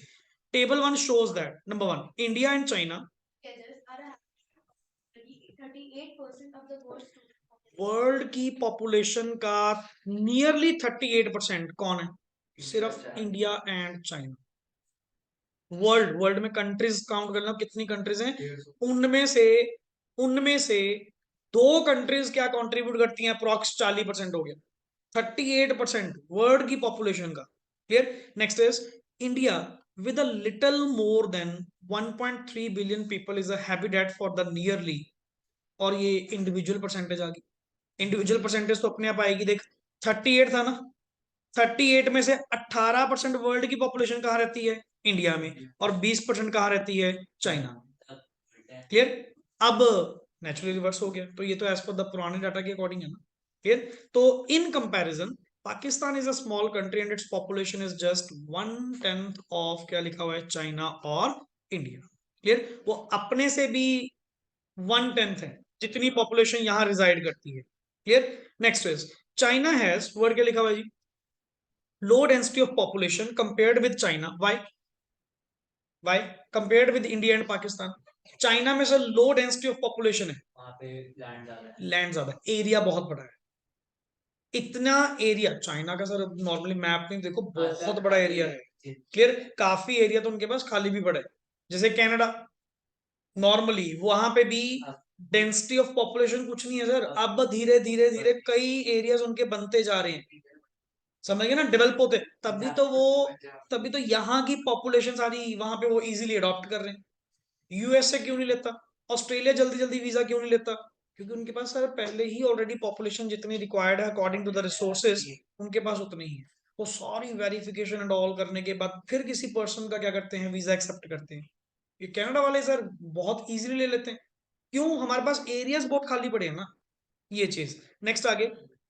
table 1 shows that number 1, India and China together are 38% of the world's total world की पॉपुलेशन का नियरली 38% कौन है? सिर्फ इंडिया एंड चाइना। वर्ल्ड में कंट्रीज काउंट करना, कितनी कंट्रीज हैं? उनमें से 2 कंट्रीज क्या कंट्रीब्यूट करती हैं? अप्रॉक्स 40% हो गया, 38% वर्ल्ड की पॉपुलेशन का। Clear? Next is India with a little more than 1.3 billion people is a habitat for the nearly, और ये इंडिविजुअल परसेंटेज आ गई। इंडिविजुअल परसेंटेज तो अपने आप आएगी, देख 38 था ना, 38 में से 18% वर्ल्ड की पॉपुलेशन कहाँ रहती है? इंडिया में। और 20% कहाँ रहती है? चाइना। क्लियर? अब नेचुरली रिवर्स हो गया, तो ये तो एज पर द पुराने डाटा के अकॉर्डिंग है ना। क्लियर? तो in comparison Pakistan is a small country and its population is just 1/10 of, क्या लिखा हुआ है? चाइना और इंडिया। क्लियर? वो अपने से भी 1/10 है जितनी पॉपुलेशन यहां रिजाइड करती है। Clear? Next is China has, word क्या लिखा हुआ है जी? low density of population compared with China. Why compared with India and Pakistan? China में sir low density of population है, वहाँ पे लैंड ज्यादा है, लैंड ज्यादा, एरिया बहुत बड़ा है। इतना एरिया चाइना का सर नॉर्मली मैप में देखो बहुत बड़ा एरिया है, क्लियर, काफी एरिया तो उनके पास खाली भी पड़ा है। जैसे कनाडा, नॉर्मली वहां पे भी डेंसिटी ऑफ पॉपुलेशन कुछ नहीं है सर, अब धीरे धीरे धीरे कई एरियाज उनके बनते जा रहे हैं, समझ गए ना, डेवलप होते, तभी तो यहाँ की पॉपुलेशन सारी वहां पे वो इजीली अडॉप्ट कर रहे हैं। यूएसए क्यों नहीं लेता, ऑस्ट्रेलिया जल्दी जल्दी वीजा क्यों नहीं लेता? क्योंकि उनके पास सर पहले ही ऑलरेडी पॉपुलेशन जितनी रिक्वायर्ड है अकॉर्डिंग टू द रिसोर्सेज उनके पास उतनी ही है। वो सारी वेरिफिकेशन एंड ऑल करने के बाद फिर किसी पर्सन का क्या करते हैं, वीजा एक्सेप्ट करते हैं। ये कनाडा वाले सर बहुत इजीली ले लेते हैं, क्यों? हमारे पास एरियाज बहुत खाली पड़े हैं ना, ये चीज। नेक्स्ट आगे,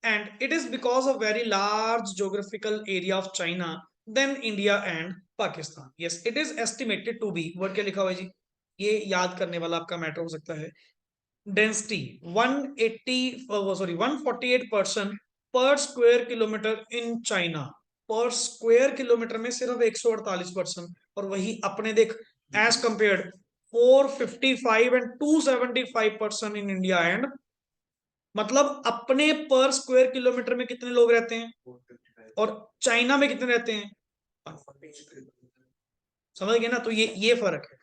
and it is because of very large geographical area of China than India and Pakistan. Yes, it is estimated to be, word क्या लिखा हुआ है जी, ये याद करने वाला आपका मैटर हो सकता है। Density 148 person per square kilometre in China, per square kilometre में सिर्फ 148 पर्सन, और वही अपने देख as compared 455 and 275 person in India and, मतलब अपने पर स्क्वायर किलोमीटर में कितने लोग रहते हैं और चाइना में कितने रहते हैं, समझ गए ना? तो ये फर्क है।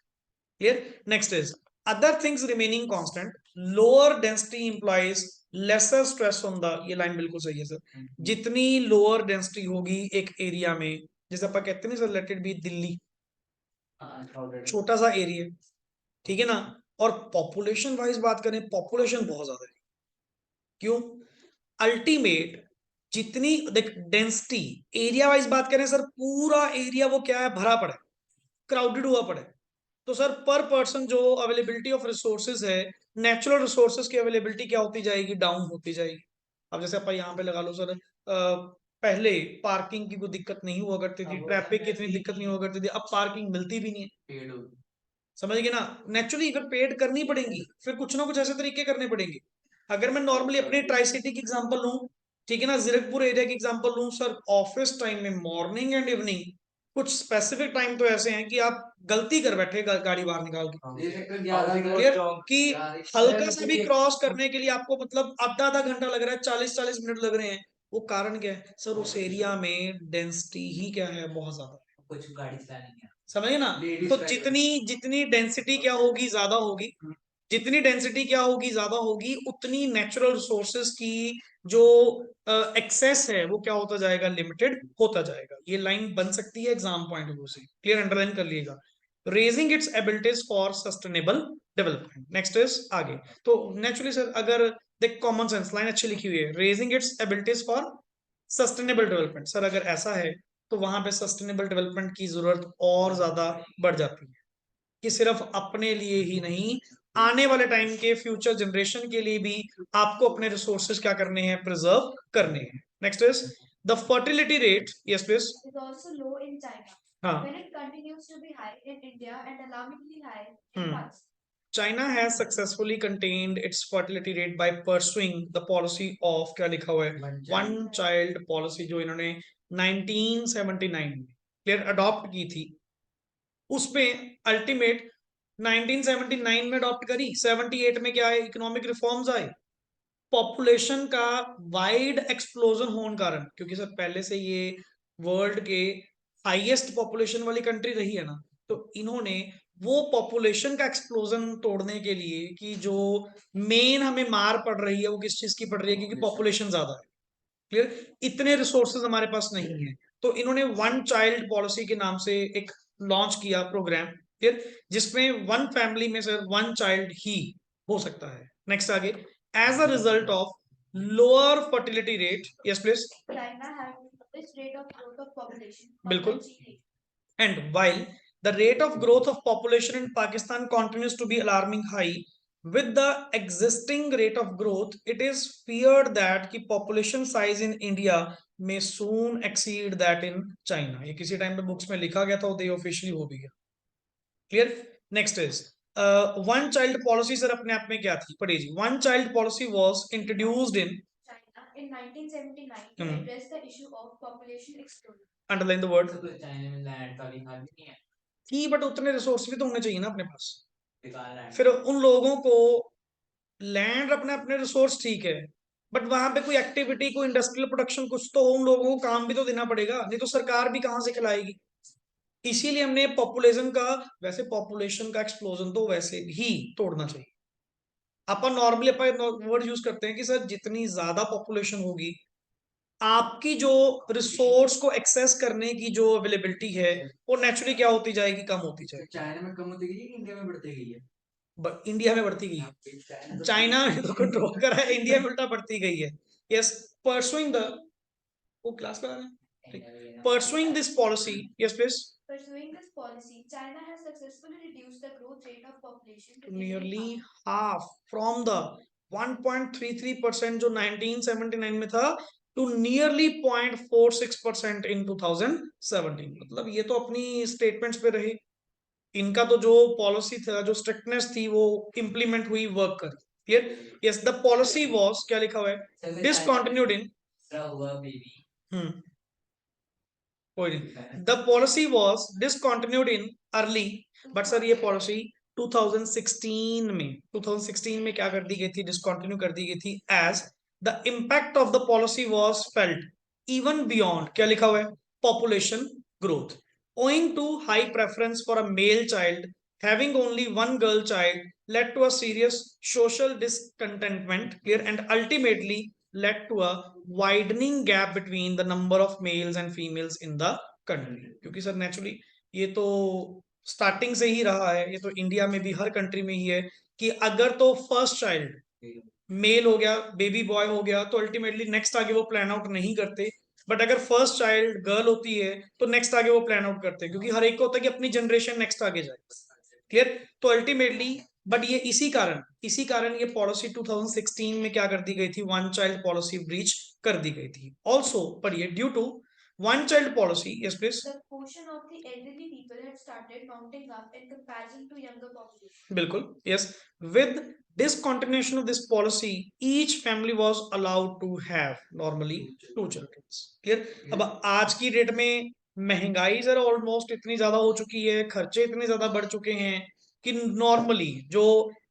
Here, next is other things remaining constant, lower density implies lesser stress on the, ये लाइन बिल्कुल सही है सर, जितनी लोअर डेंसिटी होगी एक एरिया में, जैसे अपन कहते हैं ना sir, let it be Delhi, छोटा सा एरिया, ठीक है ना, और पॉपुलेशन वाइज बात करें, पॉपुलेशन बहुत ज्यादा है, क्यों? अल्टीमेट जितनी देख डेंसिटी, एरिया वाइज बात करें सर, पूरा एरिया वो क्या है, भरा पड़ा है, क्राउडेड हुआ पड़ा है, तो सर पर पर्सन जो अवेलेबिलिटी ऑफ रिसोर्सेज है, नेचुरल रिसोर्सेज की अवेलेबिलिटी क्या होती जाएगी, डाउन होती जाएगी। अब जैसे अपन यहाँ पे लगा लो सर, पहले पार्किंग की कोई दिक्कत नहीं हुआ करती थी, ट्रैफिक की इतनी दिक्कत नहीं हुआ करती थी, अब पार्किंग मिलती भी नहीं है, पेड़ हो, समझ गए ना? नेचुरली फिर पेड करनी पड़ेंगी, फिर कुछ ना कुछ ऐसे तरीके करने पड़ेंगे। अगर मैं नॉर्मली अपनी ट्राई सिटी की एग्जांपल लूं, ठीक है ना, जीरकपुर एरिया की एग्जांपल लूं सर, ऑफिस टाइम में मॉर्निंग एंड इवनिंग कुछ स्पेसिफिक टाइम तो ऐसे हैं कि आप गलती कर बैठे गाड़ी बाहर निकाल के, क्लियर, कि हल्का सा भी क्रॉस करने के लिए आपको मतलब आधा आधा घंटा लग रहा है, 40-40 मिनट लग रहे हैं। वो कारण क्या है सर? उस एरिया में डेंसिटी ही क्या है, बहुत ज्यादा, कुछ गाड़ी चलाने नहीं समझे ना? तो जितनी जितनी डेंसिटी क्या होगी, ज्यादा होगी, जितनी डेंसिटी क्या होगी, ज्यादा होगी, उतनी नेचुरल रिसोर्सेज की जो एक्सेस है वो क्या होता जाएगा, लिमिटेड होता जाएगा। ये लाइन बन सकती है एग्जाम पॉइंट ऑफ व्यू से, क्लियर, अंडरलाइन कर लीजिएगा। Raising it's abilities for sustainable development. Next is आगे, तो नेचुरली सर अगर देख कॉमन सेंस लाइन अच्छी लिखी हुई है, raising it's abilities for sustainable development, sir अगर ऐसा है तो वहां पे सस्टेनेबल डेवलपमेंट की जरूरत और ज्यादा बढ़ जाती है, कि सिर्फ अपने लिए ही नहीं, आने वाले टाइम के फ्यूचर जनरेशन के लिए भी आपको अपने रिसोर्सेज क्या करने हैं, प्रिजर्व करने हैं। Next is the fertility rate, yes please, is also low in China, हाँ, when it continues to be high in India and alarmingly high in Hmm. Pakistan. China has successfully contained its fertility rate by pursuing the policy of, क्या लिखा हुआ है, one child policy, जो इन्होंने 1979 में clear adopt की थी। उसपे अल्टीमेट 1979 में अडॉप्ट करी, 78 में क्या है, इकोनॉमिक रिफॉर्म्स आए, पॉपुलेशन का वाइड एक्सप्लोजन होने कारण, क्योंकि सर पहले से ये वर्ल्ड के हाईएस्ट पॉपुलेशन वाली कंट्री रही है ना, तो इन्होंने वो पॉपुलेशन का एक्सप्लोजन तोड़ने के लिए, कि जो मेन हमें मार पड़ रही है वो किस चीज की पड़ रही है, क्योंकि पॉपुलेशन ज्यादा है, क्लियर, इतने रिसोर्सेज हमारे पास नहीं है, तो इन्होंने वन चाइल्ड पॉलिसी के नाम से एक लॉन्च किया प्रोग्राम, क्लियर, जिसमें वन फैमिली में सिर्फ वन चाइल्ड ही हो सकता है। नेक्स्ट आगे, as a result of lower fertility rate, yes please, China has the lowest rate of growth of population. बिल्कुल, compared to Chile. and while the rate of growth of population in Pakistan continues to be alarming high, with the existing rate of growth, it is feared that the population size in India may soon exceed that in China. ये किसी time पे books में लिखा गया था, वो officially हो भी गया, clear. Next is one child policy, sir अपने आप में क्या थी, पढ़िए जी, one child policy was introduced in China in 1979 to address the issue of population explosion. Underline the word तो चाइना में लैंड का भी हाल नहीं है, की, बट उतने रिसोर्स भी तो होने चाहिए ना अपने पास। बेकार लैंड। फिर उन लोगों को लैंड अपने अपने रिसोर्स ठीक है, बट वहां पे कोई एक्टिविटी, कोई इंडस्ट्रियल प्रोडक्शन कुछ तो हो, उन लोगों को काम भी तो देना पड़ेगा, नहीं तो सरकार भी कहाँ से खिलाएगी। इसीलिए हमने पॉपुलेशन का, वैसे पॉपुलेशन का एक्सप्लोजन तो वैसे भी तोड़ना चाहिए। अपन नॉर्मली अपन वर्ड यूज करते हैं कि सर जितनी ज्यादा पॉपुलेशन होगी, आपकी जो रिसोर्स को एक्सेस करने की जो अवेलेबिलिटी है वो नेचुरली क्या होती जाएगी, कम होती जाएगी। चाइना में कम होती गई है कि इंडिया में बढ़ती गई है? इंडिया में बढ़ती गई है, चाइना में तो कंट्रोल करा है, इंडिया में उल्टा बढ़ती गई है। यस, परसुइंग द, वो क्लास करा रहे हैं, pursuing this policy, yes please. Pursuing this policy, China has successfully reduced the growth rate of population to nearly half from the 1.33% जो 1979 में था to nearly 0.46% in 2017। मतलब ये तो अपनी स्टेटमेंट्स पे रहे, इनका तो जो पॉलिसी था, जो स्ट्रिक्टनेस थी वो इम्प्लीमेंट हुई, वर्क करी। Clear? Yes, the policy was, क्या लिखा हुआ है, डिसकंटिन्यूड इन, कोई नहीं, the policy was discontinued in early, but sir ये पॉलिसी 2016 में क्या कर दी गई थी, डिसकंटिन्यू कर दी गई थी, as the impact of the policy was felt even beyond, क्या लिखा हुआ है, population growth, owing to high preference for a male child, having only one girl child led to a serious social discontentment, clear, and ultimately led to a widening gap between the number of males and females in the country। क्योंकि sir naturally ये तो starting से ही रहा है, ये तो India में भी हर कंट्री में ही है कि अगर तो फर्स्ट चाइल्ड मेल हो गया, बेबी बॉय हो गया, तो अल्टीमेटली नेक्स्ट आगे वो प्लान आउट नहीं करते, बट अगर फर्स्ट चाइल्ड गर्ल होती है तो नेक्स्ट आगे वो प्लान आउट करते हैं, क्योंकि हर एक को होता है कि अपनी जनरेशन नेक्स्ट आगे जाए। क्लियर? तो अल्टीमेटली, बट ये इसी कारण ये पॉलिसी 2016 में क्या कर दी गई थी, वन चाइल्ड पॉलिसी ब्रीच कर दी गई थी। ऑल्सो पढ़िए, due to one child policy, yes please, the portion of the elderly people had started mounting up in comparison to younger population। बिल्कुल, yes, with discontinuation of this policy, each family was allowed to have normally 2 children। Clear? अब आज की date में महंगाई जरा almost इतनी ज्यादा हो चुकी है, खर्चे इतने ज्यादा बढ़ चुके हैं कि नॉर्मली जो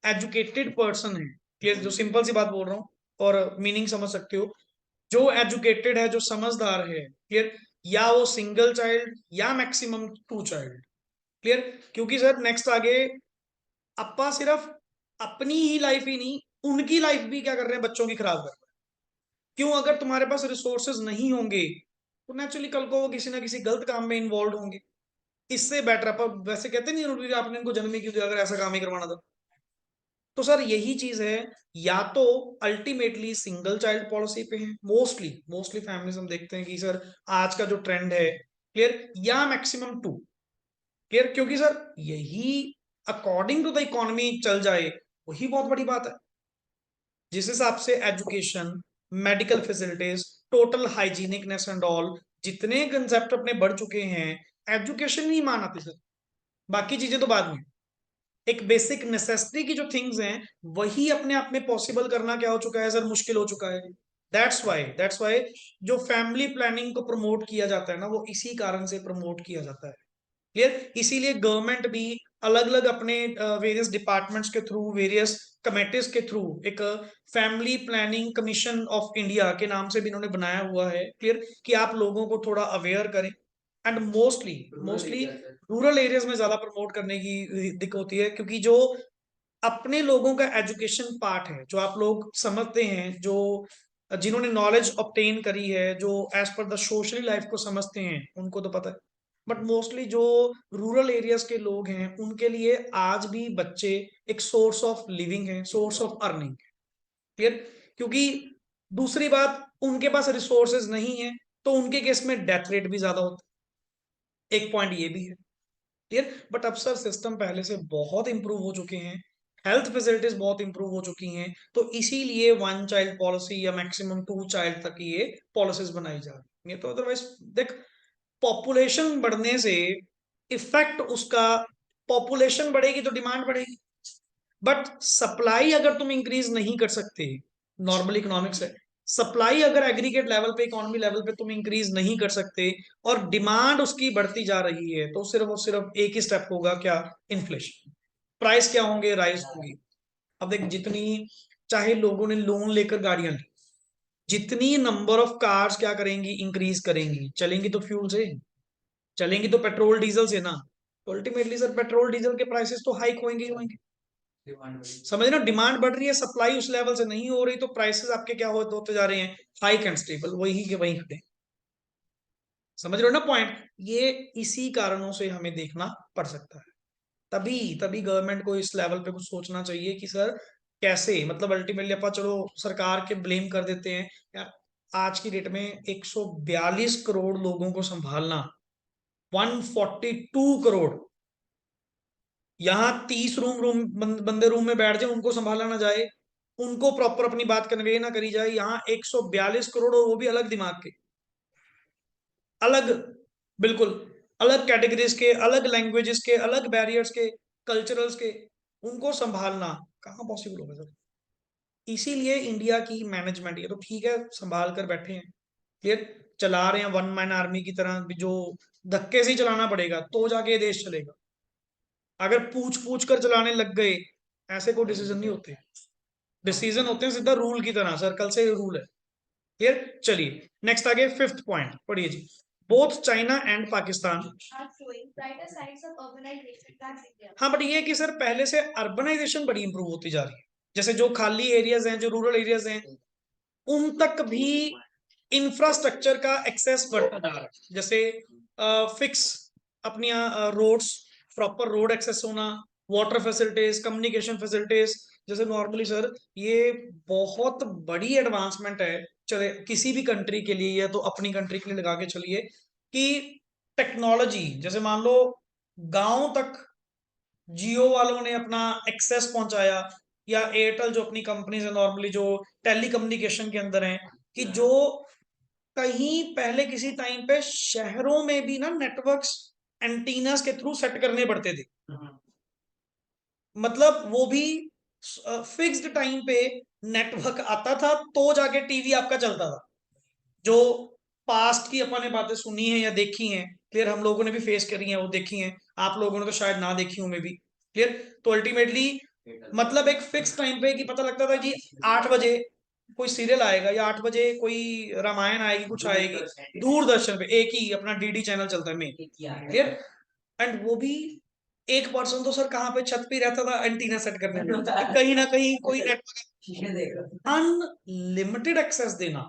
एजुकेटेड पर्सन है, क्लियर, जो सिंपल सी बात बोल रहा हूँ और मीनिंग समझ सकते हो, जो एजुकेटेड है, जो समझदार है, क्लियर, या वो सिंगल चाइल्ड या मैक्सिमम 2 चाइल्ड। क्लियर? क्योंकि सर नेक्स्ट आगे अपा सिर्फ अपनी ही लाइफ ही नहीं, उनकी लाइफ भी क्या कर रहे हैं, बच्चों की खराब कर रहे हैं। क्यों? अगर तुम्हारे पास रिसोर्सेज नहीं होंगे तो नेचुरली कल को वो किसी ना किसी गलत काम में इन्वॉल्व होंगे। इससे बेटर, आप वैसे कहते नहीं आपने इनको जन्म ही क्यों दिया अगर ऐसा काम ही करवाना था। तो सर यही चीज है, या तो अल्टीमेटली सिंगल चाइल्ड पॉलिसी पे है, मोस्टली फैमिलीज हम देखते हैं कि सर आज का जो ट्रेंड है, क्लियर, या मैक्सिमम 2। क्लियर? क्योंकि सर यही अकॉर्डिंग टू द इकोनॉमी चल जाए, वही बहुत बड़ी बात है। जिस हिसाब से education, medical facilities, total hygienicness and all, जितने कंसेप्ट अपने बढ़ चुके हैं, एजुकेशन नहीं मान आती सर, बाकी चीजें तो बाद में। एक बेसिक नेसेसिटी की जो थिंग्स हैं वही अपने आप में पॉसिबल करना क्या हो चुका है सर, मुश्किल हो चुका है। दैट्स वाई जो फैमिली प्लानिंग को प्रमोट किया जाता है ना, वो इसी कारण से प्रमोट किया जाता है। क्लियर? इसीलिए गवर्नमेंट भी अलग अलग अपने वेरियस डिपार्टमेंट्स के थ्रू, वेरियस कमेटीज के थ्रू एक family planning commission of India के नाम से भी इन्होंने बनाया हुआ है। क्लियर? कि आप लोगों को थोड़ा अवेयर करें, एंड मोस्टली रूरल एरियाज में ज्यादा प्रमोट करने की दिक्कत होती है, क्योंकि जो अपने लोगों का एजुकेशन पार्ट है, जो आप लोग समझते हैं, जो जिन्होंने नॉलेज ऑब्टेन करी है, जो as per the social life को समझते हैं, उनको तो पता है। बट मोस्टली जो रूरल एरियाज के लोग हैं, उनके लिए आज भी बच्चे एक सोर्स ऑफ लिविंग है, सोर्स ऑफ अर्निंग है। क्लियर? क्योंकि दूसरी बात, उनके पास रिसोर्सेज नहीं है, तो उनके केस में डेथ रेट भी ज्यादा होता है, एक पॉइंट ये भी है। क्लियर? बट अब सर सिस्टम पहले से बहुत इंप्रूव हो चुके हैं, हेल्थ फैसिलिटीज बहुत इंप्रूव हो चुकी हैं, तो इसीलिए वन चाइल्ड पॉलिसी या मैक्सिमम 2 चाइल्ड तक ये पॉलिसीज बनाई जा रही है। तो अदरवाइज देख, पॉपुलेशन बढ़ने से इफेक्ट उसका, पॉपुलेशन बढ़ेगी तो डिमांड बढ़ेगी, बट सप्लाई अगर तुम इंक्रीज नहीं कर सकते, नॉर्मल इकोनॉमिक्स है, सप्लाई अगर एग्रीगेट लेवल पे, इकोनॉमी लेवल पे तुम इंक्रीज नहीं कर सकते और डिमांड उसकी बढ़ती जा रही है, तो सिर्फ और सिर्फ एक ही स्टेप होगा, क्या? इन्फ्लेशन। प्राइस क्या होंगे? राइज होंगी। अब देख, जितनी चाहे लोगों ने लोन लेकर गाड़ियां ली, जितनी नंबर ऑफ कार्स क्या करेंगी? इंक्रीज करेंगी। चलेंगी तो फ्यूल से, चलेंगी तो पेट्रोल डीजल से ना। तो अल्टीमेटली सर पेट्रोल डीजल के प्राइसेस तो हाइक होंगे ही होंगे। समझ रहे हो? डिमांड बढ़ रही है, सप्लाई उस लेवल से नहीं हो रही, तो प्राइसेस आपके क्या होते जा रहे हैं? हाइक एंड स्टेबल, वही के वही खड़े। समझ रहे हो ना पॉइंट? ये इसी कारणों से हमें देखना पड़ सकता है। तभी तभी गवर्नमेंट को इस लेवल पे कुछ सोचना चाहिए कि सर कैसे, मतलब अल्टीमेटली अपन चलो सरकार के ब्लेम कर देते हैं यार, आज की डेट में 142 करोड़ लोगों को संभालना, 142 करोड़, यहाँ 30 बंदे रूम में बैठ जाए, उनको संभाला ना जाए, उनको प्रॉपर अपनी बात कन्वे ना करी जाए, यहाँ 142 करोड़, और वो भी अलग दिमाग के, अलग, बिल्कुल अलग कैटेगरीज के, अलग लैंग्वेजेस के, अलग बैरियर्स के, कल्चरल्स के, उनको संभालना कहाँ पॉसिबल होगा सर? इसीलिए इंडिया की मैनेजमेंट, ये तो ठीक है संभाल कर बैठे हैं, क्लियर, चला रहे हैं वन मैन आर्मी की तरह, जो धक्के से ही चलाना पड़ेगा तो जाके ये देश चलेगा। अगर पूछ पूछ कर चलाने लग गए, ऐसे कोई डिसीजन नहीं होते, डिसीजन होते हैं सीधा रूल की तरह, सर्कल से रूल है। क्लियर? चलिए नेक्स्ट आगे, फिफ्थ पॉइंट पढ़िए जी। Both China and Pakistan are showing brighter signs of urbanization than India. हाँ, बट ये कि सर पहले से अर्बनाइजेशन बड़ी इंप्रूव होती जा रही है, जैसे जो खाली एरियाज हैं, जो रूरल एरियाज हैं, उन तक भी इंफ्रास्ट्रक्चर का एक्सेस बढ़ता जा रहा है। जैसे फिक्स अपनी रोड्स, प्रॉपर रोड एक्सेस होना, वाटर फैसिलिटीज, कम्युनिकेशन फैसिलिटीज, जैसे नॉर्मली सर ये बहुत बड़ी एडवांसमेंट है, चले किसी भी कंट्री के लिए या तो अपनी कंट्री के लिए लगा के चलिए, कि टेक्नोलॉजी, जैसे मान लो गांव तक जियो वालों ने अपना एक्सेस पहुंचाया, या एयरटेल जो अपनी कंपनीज है नॉर्मली जो टेली कम्युनिकेशन के अंदर हैं, कि जो कहीं पहले किसी टाइम पे शहरों में भी ना नेटवर्क्स एंटीनास के थ्रू सेट करने पड़ते थे, मतलब वो भी फिक्स्ड टाइम पे नेटवर्क आता था तो जाके टीवी आपका चलता था। जो पास्ट की अपन ने बातें सुनी है या देखी हैं, क्लियर, हम लोगों ने भी फेस करी हैं, वो देखी हैं, आप लोगों ने तो शायद ना देखी हो में भी, क्लियर। तो अल्टीमेटली मतलब एक फिक्स टाइम पे कि पता लगता था कि 8 बजे कोई सीरियल आएगा, या 8 बजे कोई रामायण आएगी, कुछ आएगी, दूरदर्शन पे एक ही अपना डीडी चैनल चलता है, में, क्लियर। एंड वो भी एक पर्सन तो सर कहाँ पे छत पे रहता था एंटीना सेट करने में, कहीं ना कहीं कोई नेटवर्क, अनलिमिटेड एक्सेस देना,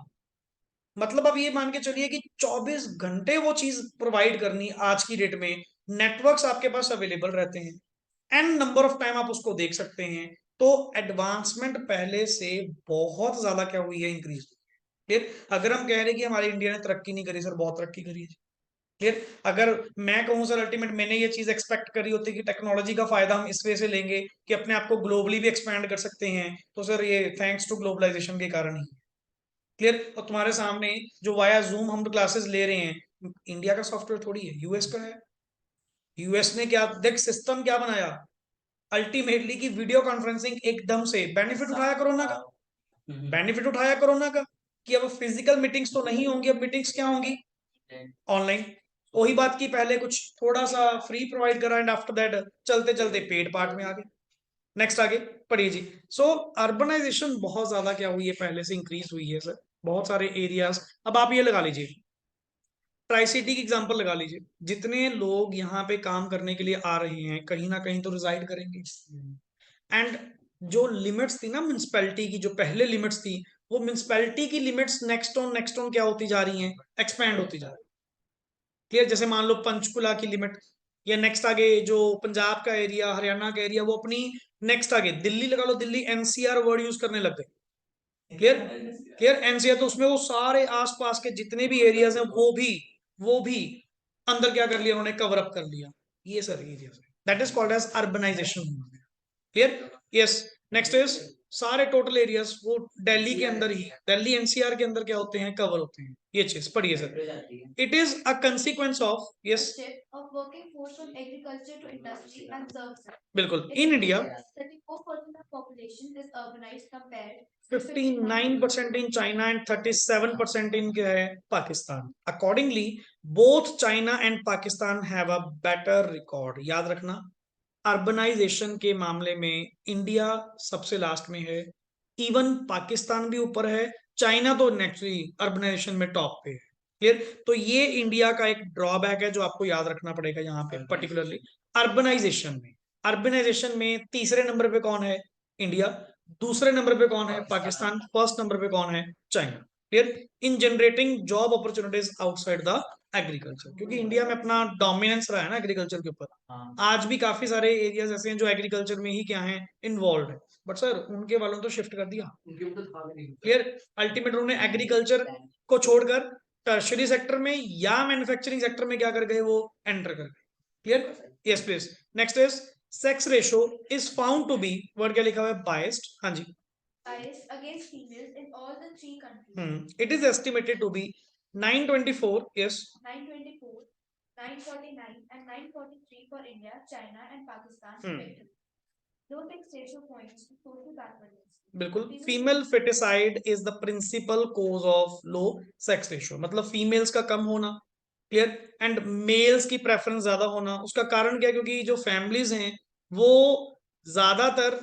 मतलब अब ये मान के चलिए कि 24 घंटे वो चीज प्रोवाइड करनी, आज की डेट में नेटवर्क्स आपके पास अवेलेबल रहते हैं, एन नंबर ऑफ टाइम आप उसको देख सकते हैं, तो एडवांसमेंट पहले से बहुत ज्यादा क्या हुई है? इंक्रीज। फिर अगर हम कह रहे हैं कि हमारी इंडिया ने तरक्की नहीं करी, सर बहुत तरक्की करी है। फिर अगर मैं कहूं सर अल्टीमेट मैंने ये चीज एक्सपेक्ट करी होती कि टेक्नोलॉजी का फायदा हम इस वे से लेंगे कि अपने आप को ग्लोबली भी एक्सपैंड कर सकते हैं, तो सर ये थैंक्स टू ग्लोबलाइजेशन के कारण ही। क्लियर? और तुम्हारे सामने जो वाया जूम हम क्लासेस ले रहे हैं, इंडिया का सॉफ्टवेयर थोड़ी है, यूएस का है। यूएस ने क्या देख सिस्टम क्या बनाया अल्टीमेटली, कि वीडियो कॉन्फ्रेंसिंग एकदम से बेनिफिट उठाया कोरोना का, बेनिफिट उठाया कोरोना का, कि अब फिजिकल मीटिंग्स तो नहीं होंगी, अब मीटिंग्स क्या होंगी? ऑनलाइन। वही बात की पहले कुछ थोड़ा सा फ्री प्रोवाइड करा, एंड आफ्टर दैट चलते चलते पेड पार्ट में आ गए। नेक्स्ट आगे पढ़िए जी। सो अर्बनाइजेशन बहुत ज्यादा क्या हुई है? पहले से इंक्रीज हुई है सर, बहुत सारे एरियाज। अब आप ये लगा लीजिए, ट्राई सिटी की एग्जांपल लगा लीजिए, जितने लोग यहाँ पे काम करने के लिए आ रहे हैं, कहीं ना कहीं तो रिजाइड करेंगे, एंड जो लिमिट्स थी ना म्युनिसपैलिटी की, जो पहले लिमिट्स थी, वो म्युनिसपैलिटी की लिमिट्स नेक्स्ट ऑन क्या होती जा रही हैं? एक्सपैंड होती जा रही है। क्लियर? जैसे मान लो पंचकुला की लिमिट, या नेक्स्ट आगे जो पंजाब का एरिया, हरियाणा का एरिया, वो अपनी नेक्स्ट आगे दिल्ली लगा लो, दिल्ली एनसीआर वर्ड यूज करने लग गए। क्लियर? क्लियर? एनसीआर, तो उसमें वो सारे आसपास के जितने भी एरियाज हैं वो भी अंदर क्या कर लिया उन्होंने? कवर अप कर लिया। ये sir area, that is called as urbanisation. Clear? Yes. Next is सारे टोटल एरियाज वो दिल्ली के अंदर ही, दिल्ली एनसीआर के अंदर क्या होते हैं? कवर होते हैं। ये चीज पढ़िए sir. It is a consequence of, yes, Shift of working force from agriculture to industry and services. बिल्कुल, in India 34% of population population is urbanized compared 59% in China and 37% in क्या है Pakistan. Accordingly, both China and Pakistan have a better record. याद रखना, urbanisation के मामले में India सबसे last में है, इवन पाकिस्तान भी ऊपर है, चाइना तो नेचुरली अर्बनाइजेशन में टॉप पे है. क्लियर. तो ये इंडिया का एक ड्रॉबैक है जो आपको याद रखना पड़ेगा यहाँ पे, पर्टिकुलरली अर्बनाइजेशन में. अर्बनाइजेशन में तीसरे नंबर पे कौन है? इंडिया. दूसरे नंबर पे कौन है? पाकिस्तान. फर्स्ट नंबर पे कौन है? China. Clear. In generating job opportunities outside the agriculture, क्योंकि इंडिया में अपना डोमिनेंस रहा है ना एग्रीकल्चर के ऊपर. आज भी काफी सारे एरियाज ऐसे हैं जो एग्रीकल्चर में ही क्या है इन्वॉल्व है, बट सर उनके वालों तो शिफ्ट कर दिया. क्लियर. अल्टीमेट उन्होंने एग्रीकल्चर को छोड़कर टर्शरी सेक्टर में या मैन्युफैक्चरिंग सेक्टर में क्या कर गए? वो एंटर कर गए. Clear. Yes please. Next is sex ratio is found to be, word क्या लिखा हुआ है? बायस्ड. हाँ जी. biased against females in all the three countries. It is estimated to be 924. Yes. 924, 949, and 943 for India, China, and Pakistan respectively. No fixed ratio points to social backwardness. बिल्कुल. Female foeticide is the principal cause of low sex ratio, मतलब females का कम होना. क्लियर. And males की preference ज्यादा होना. उसका कारण क्या है? क्योंकि जो फैमिलीज हैं वो ज्यादातर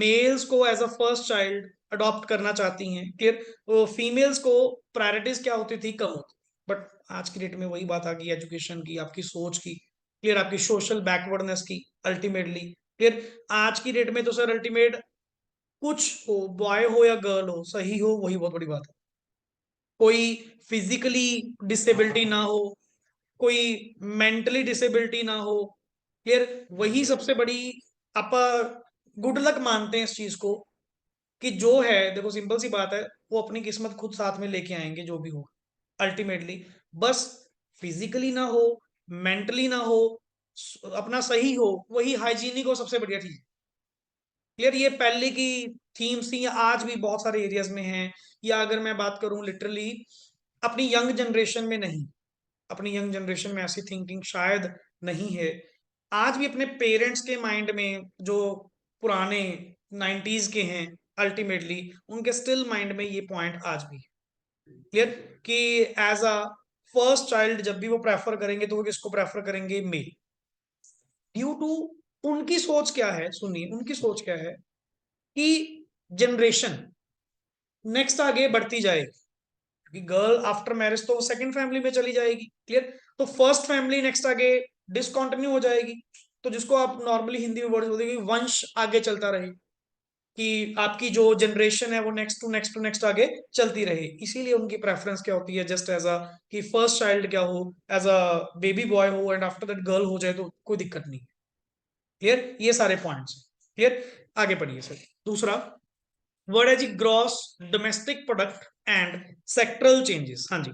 मेल्स को as a first child adopt करना चाहती हैं. क्लियर. तो फीमेल्स को प्रायोरिटीज क्या होती थी? कम होती. बट आज की डेट में वही बात आ गई एजुकेशन की, आपकी सोच की. क्लियर. आपकी सोशल बैकवर्डनेस की. Ultimately clear. आज की डेट में तो सर अल्टीमेट कुछ हो, बॉय हो या गर्ल हो, सही हो वही बहुत बड़ी बात है. कोई फिजिकली डिसेबिलिटी ना हो, कोई मेंटली डिसेबिलिटी ना हो. क्लियर. वही सबसे बड़ी आप गुड लक मानते हैं इस चीज को कि जो है, देखो सिंपल सी बात है, वो अपनी किस्मत खुद साथ में लेके आएंगे जो भी हो अल्टीमेटली. बस फिजिकली ना हो, मेंटली ना हो, अपना सही हो, वही हाइजीनिक हो, सबसे बढ़िया चीज. क्लियर. ये पहले की थीम्स थी, आज भी बहुत सारे एरियाज में हैं. या अगर मैं बात करूं लिटरली अपनी यंग जनरेशन में नहीं, अपनी यंग जनरेशन में ऐसी थिंकिंग शायद नहीं है. आज भी अपने पेरेंट्स के माइंड में जो पुराने 90s के हैं अल्टीमेटली उनके स्टिल माइंड में ये पॉइंट आज भी. क्लियर. कि एज अ फर्स्ट चाइल्ड जब भी वो प्रेफर करेंगे तो वो किसको प्रेफर करेंगे? मेल. ड्यू टू उनकी सोच क्या है, सुनिए उनकी सोच क्या है कि जनरेशन नेक्स्ट आगे बढ़ती जाएगी. गर्ल आफ्टर मैरिज तो सेकंड फैमिली में चली जाएगी. क्लियर. तो फर्स्ट फैमिली नेक्स्ट आगे डिसकंटिन्यू हो जाएगी. तो जिसको आप नॉर्मली हिंदी में वर्ड बोलते हैं वंश आगे चलता रहे, कि आपकी जो जनरेशन है वो next to next to next आगे चलती रहे. इसीलिए उनकी प्रेफरेंस क्या होती है? जस्ट एज अ कि फर्स्ट चाइल्ड क्या हो, एज अ बेबी बॉय हो, एंड आफ्टर दैट गर्ल हो जाए तो कोई दिक्कत नहीं. क्लियर. ये सारे पॉइंट्स. क्लियर. आगे पढ़िए सर. दूसरा वर्ड है जी gross domestic product and sectoral changes. हाँ जी.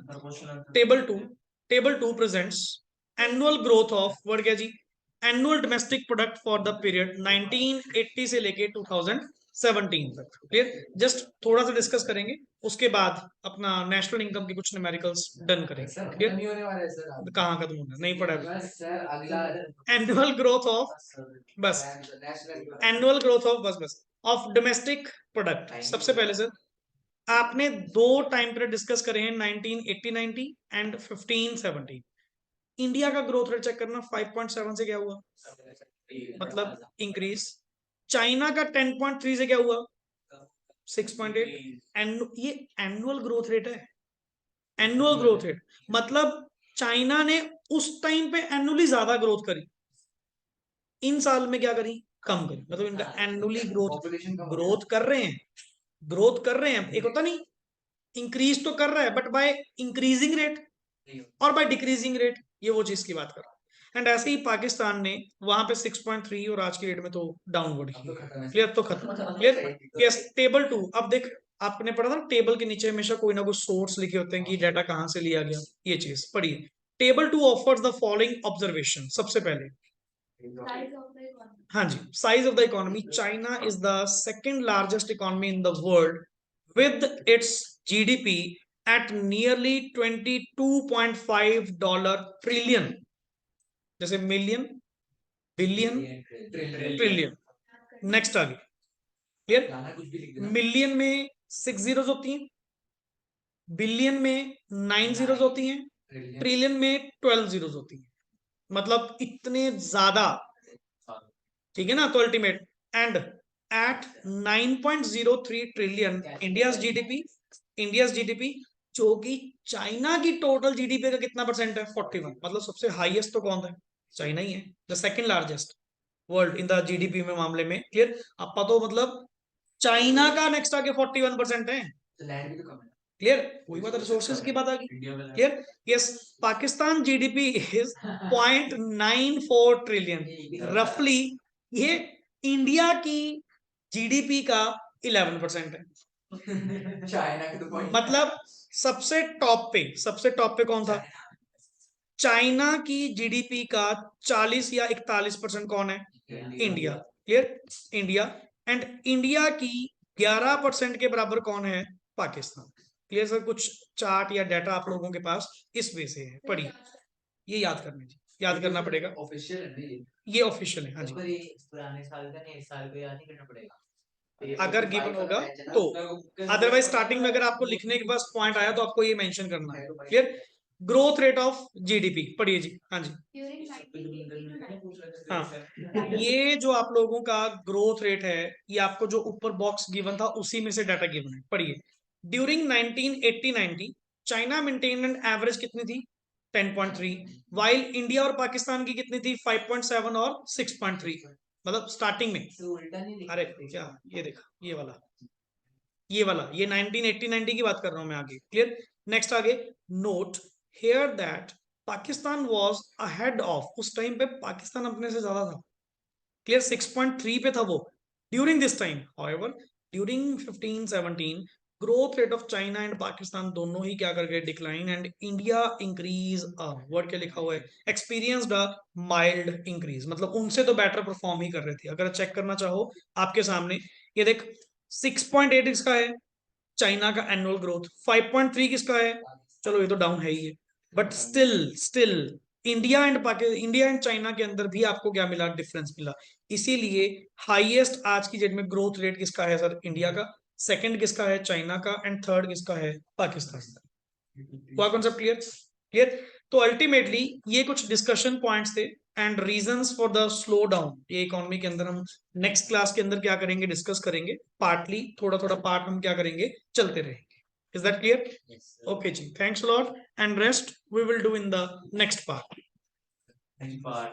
Table two presents annual growth of, word क्या जी? Annual domestic product for the period 1980 से लेके 2017 तक. क्लियर. जस्ट थोड़ा सा डिस्कस करेंगे, उसके बाद अपना नेशनल इनकम की कुछ न्यूमेरिकल्स डन करेंगे. क्लियर. कहाँ खत्म होना, नहीं पढ़ा अभी. एनुअल ग्रोथ ऑफ, बस एनुअल ग्रोथ ऑफ, बस ऑफ डोमेस्टिक प्रोडक्ट. सबसे पहले सर आपने दो टाइम पीरियड डिस्कस करे हैं, 1980-90 एंड 15-17. इंडिया का ग्रोथ रेट चेक करना, 5.7 से क्या हुआ? मतलब इंक्रीज. चाइना का 10.3 से क्या हुआ? 6.8. ये एनुअल ग्रोथ रेट है. एनुअल ग्रोथ रेट मतलब चाइना ने उस टाइम पे एनुअली ज्यादा ग्रोथ करी, इन साल में क्या करी? कम करी. मतलब इनका एनुअली ग्रोथ कर रहे हैं, ग्रोथ कर रहे हैं. एक होता नहीं इंक्रीज तो कर रहा है, बट बाय इंक्रीजिंग रेट और बाय डिक्रीजिंग रेट, ये वो चीज की बात कर रहा है. एंड ऐसे ही पाकिस्तान ने वहां पे 6.3 और आज की डेट में तो डाउनवर्ड ही. क्लियर. तो खत्म. क्लियर. यस. टेबल 2. अब देख, आपने पढ़ा था टेबल के नीचे हमेशा कोई ना कोई सोर्स लिखे होते हैं कि डाटा कहां से लिया गया. ये चीज पढ़िए. Table 2 offers the following observation. सबसे पहले Size of the economy. हाँ जी, size of the economy. China is the second largest economy in the world with its GDP at nearly $22.5 trillion. जैसे मिलियन, बिलियन, ट्रिलियन. नेक्स्ट आगे. Clear? गाना कुछ भी लिख देना। मिलियन में 6 जीरोस होती हैं, बिलियन में 9 जीरोस होती हैं, ट्रिलियन ट्रिलियन में 12 जीरोस होती हैं। मतलब इतने ज्यादा, ठीक है ना? तो ultimate end at 9.03 trillion India's GDP जो कि चाइना की टोटल जीडीपी का कितना परसेंट है? 41। मतलब सबसे हाईएस्ट तो कौन है? चाइना ही है, the second largest world in the GDP में मामले में। क्लियर? आपका तो मतलब चाइना का नेक्स्ट आके 41% है। तो लैंड भी तो कम है। क्लियर? वही बात, रिसोर्सेज की बात आ गई। इंडिया में clear? Yes, Pakistan GDP is 0.94 trillion रफली। ये इंडिया की जीडीपी का 11% है। चाइना के तो point मतलब सबसे टॉप पे कौन था? चाइना की जीडीपी का 40 या 41% कौन है? India. Clear? India. And India की 11% के बराबर कौन है? पाकिस्तान। Clear sir? कुछ चार्ट या डाटा आप लोगों के पास इस वे से है, पढ़िए, ये याद करने जी, याद करना पड़ेगा। ऑफिशियल है ना ये ऑफिशियल है, हाँ जी। पर ये पुराने साल का नहीं, इस साल को याद नहीं करना पड़ेगा। अगर गिवन होगा तो, अदरवाइज स्टार्टिंग में अगर आपको लिखने के पास पॉइंट आया तो आपको ये मेंशन करना है। Clear? Growth rate of GDP पढ़िए जी, हाँ जी। During 1980 to 90, हाँ, ये जो आप लोगों का ग्रोथ रेट है, ये आपको जो ऊपर बॉक्स गिवन था उसी में से डाटा गिवन है, पढ़िए। During 1980-90 China maintain an average कितनी थी? 10.3, वाइल इंडिया और पाकिस्तान की कितनी थी? 5.7 और 6.3। मतलब स्टार्टिंग में, तो उल्टा नहीं लिखा। अरे क्या, ये देखा, ये 1980-90 की बात कर रहा हूं मैं आगे। क्लियर? नेक्स्ट आगे, note here that Pakistan was ahead of, उस टाइम पे पाकिस्तान अपने से ज्यादा था। क्लियर? 6.3 पे था वो during this time. However during 15-17 growth rate of China and Pakistan दोनों ही क्या कर गए? Decline. And India increase, word क्या लिखा हुआ है? Experienced a mild increase. मतलब उनसे तो बेटर परफॉर्म ही कर रहे थे। अगर चेक करना चाहो आपके सामने, ये देख, 6.8 इसका है चाइना का एनुअल ग्रोथ, 5.3 किसका है? चलो ये तो डाउन है ही है, but still India and China के अंदर भी आपको क्या मिला? डिफरेंस मिला। इसीलिए हाईएस्ट आज की डेट में ग्रोथ रेट किसका है सर? इंडिया का। सेकंड किसका है? चाइना का। एंड थर्ड किसका है? पाकिस्तान का। हुआ कॉन्सेप्ट क्लियर? क्लियर? तो अल्टीमेटली ये कुछ डिस्कशन पॉइंट्स थे and reasons for the slow down. ये इकोनॉमी के अंदर हम नेक्स्ट क्लास के अंदर क्या करेंगे? डिस्कस करेंगे पार्टली, थोड़ा थोड़ा पार्ट हम क्या करेंगे? चलते रहेंगे। Is that clear? Okay जी, thanks a lot and rest we will do in the next part. next part.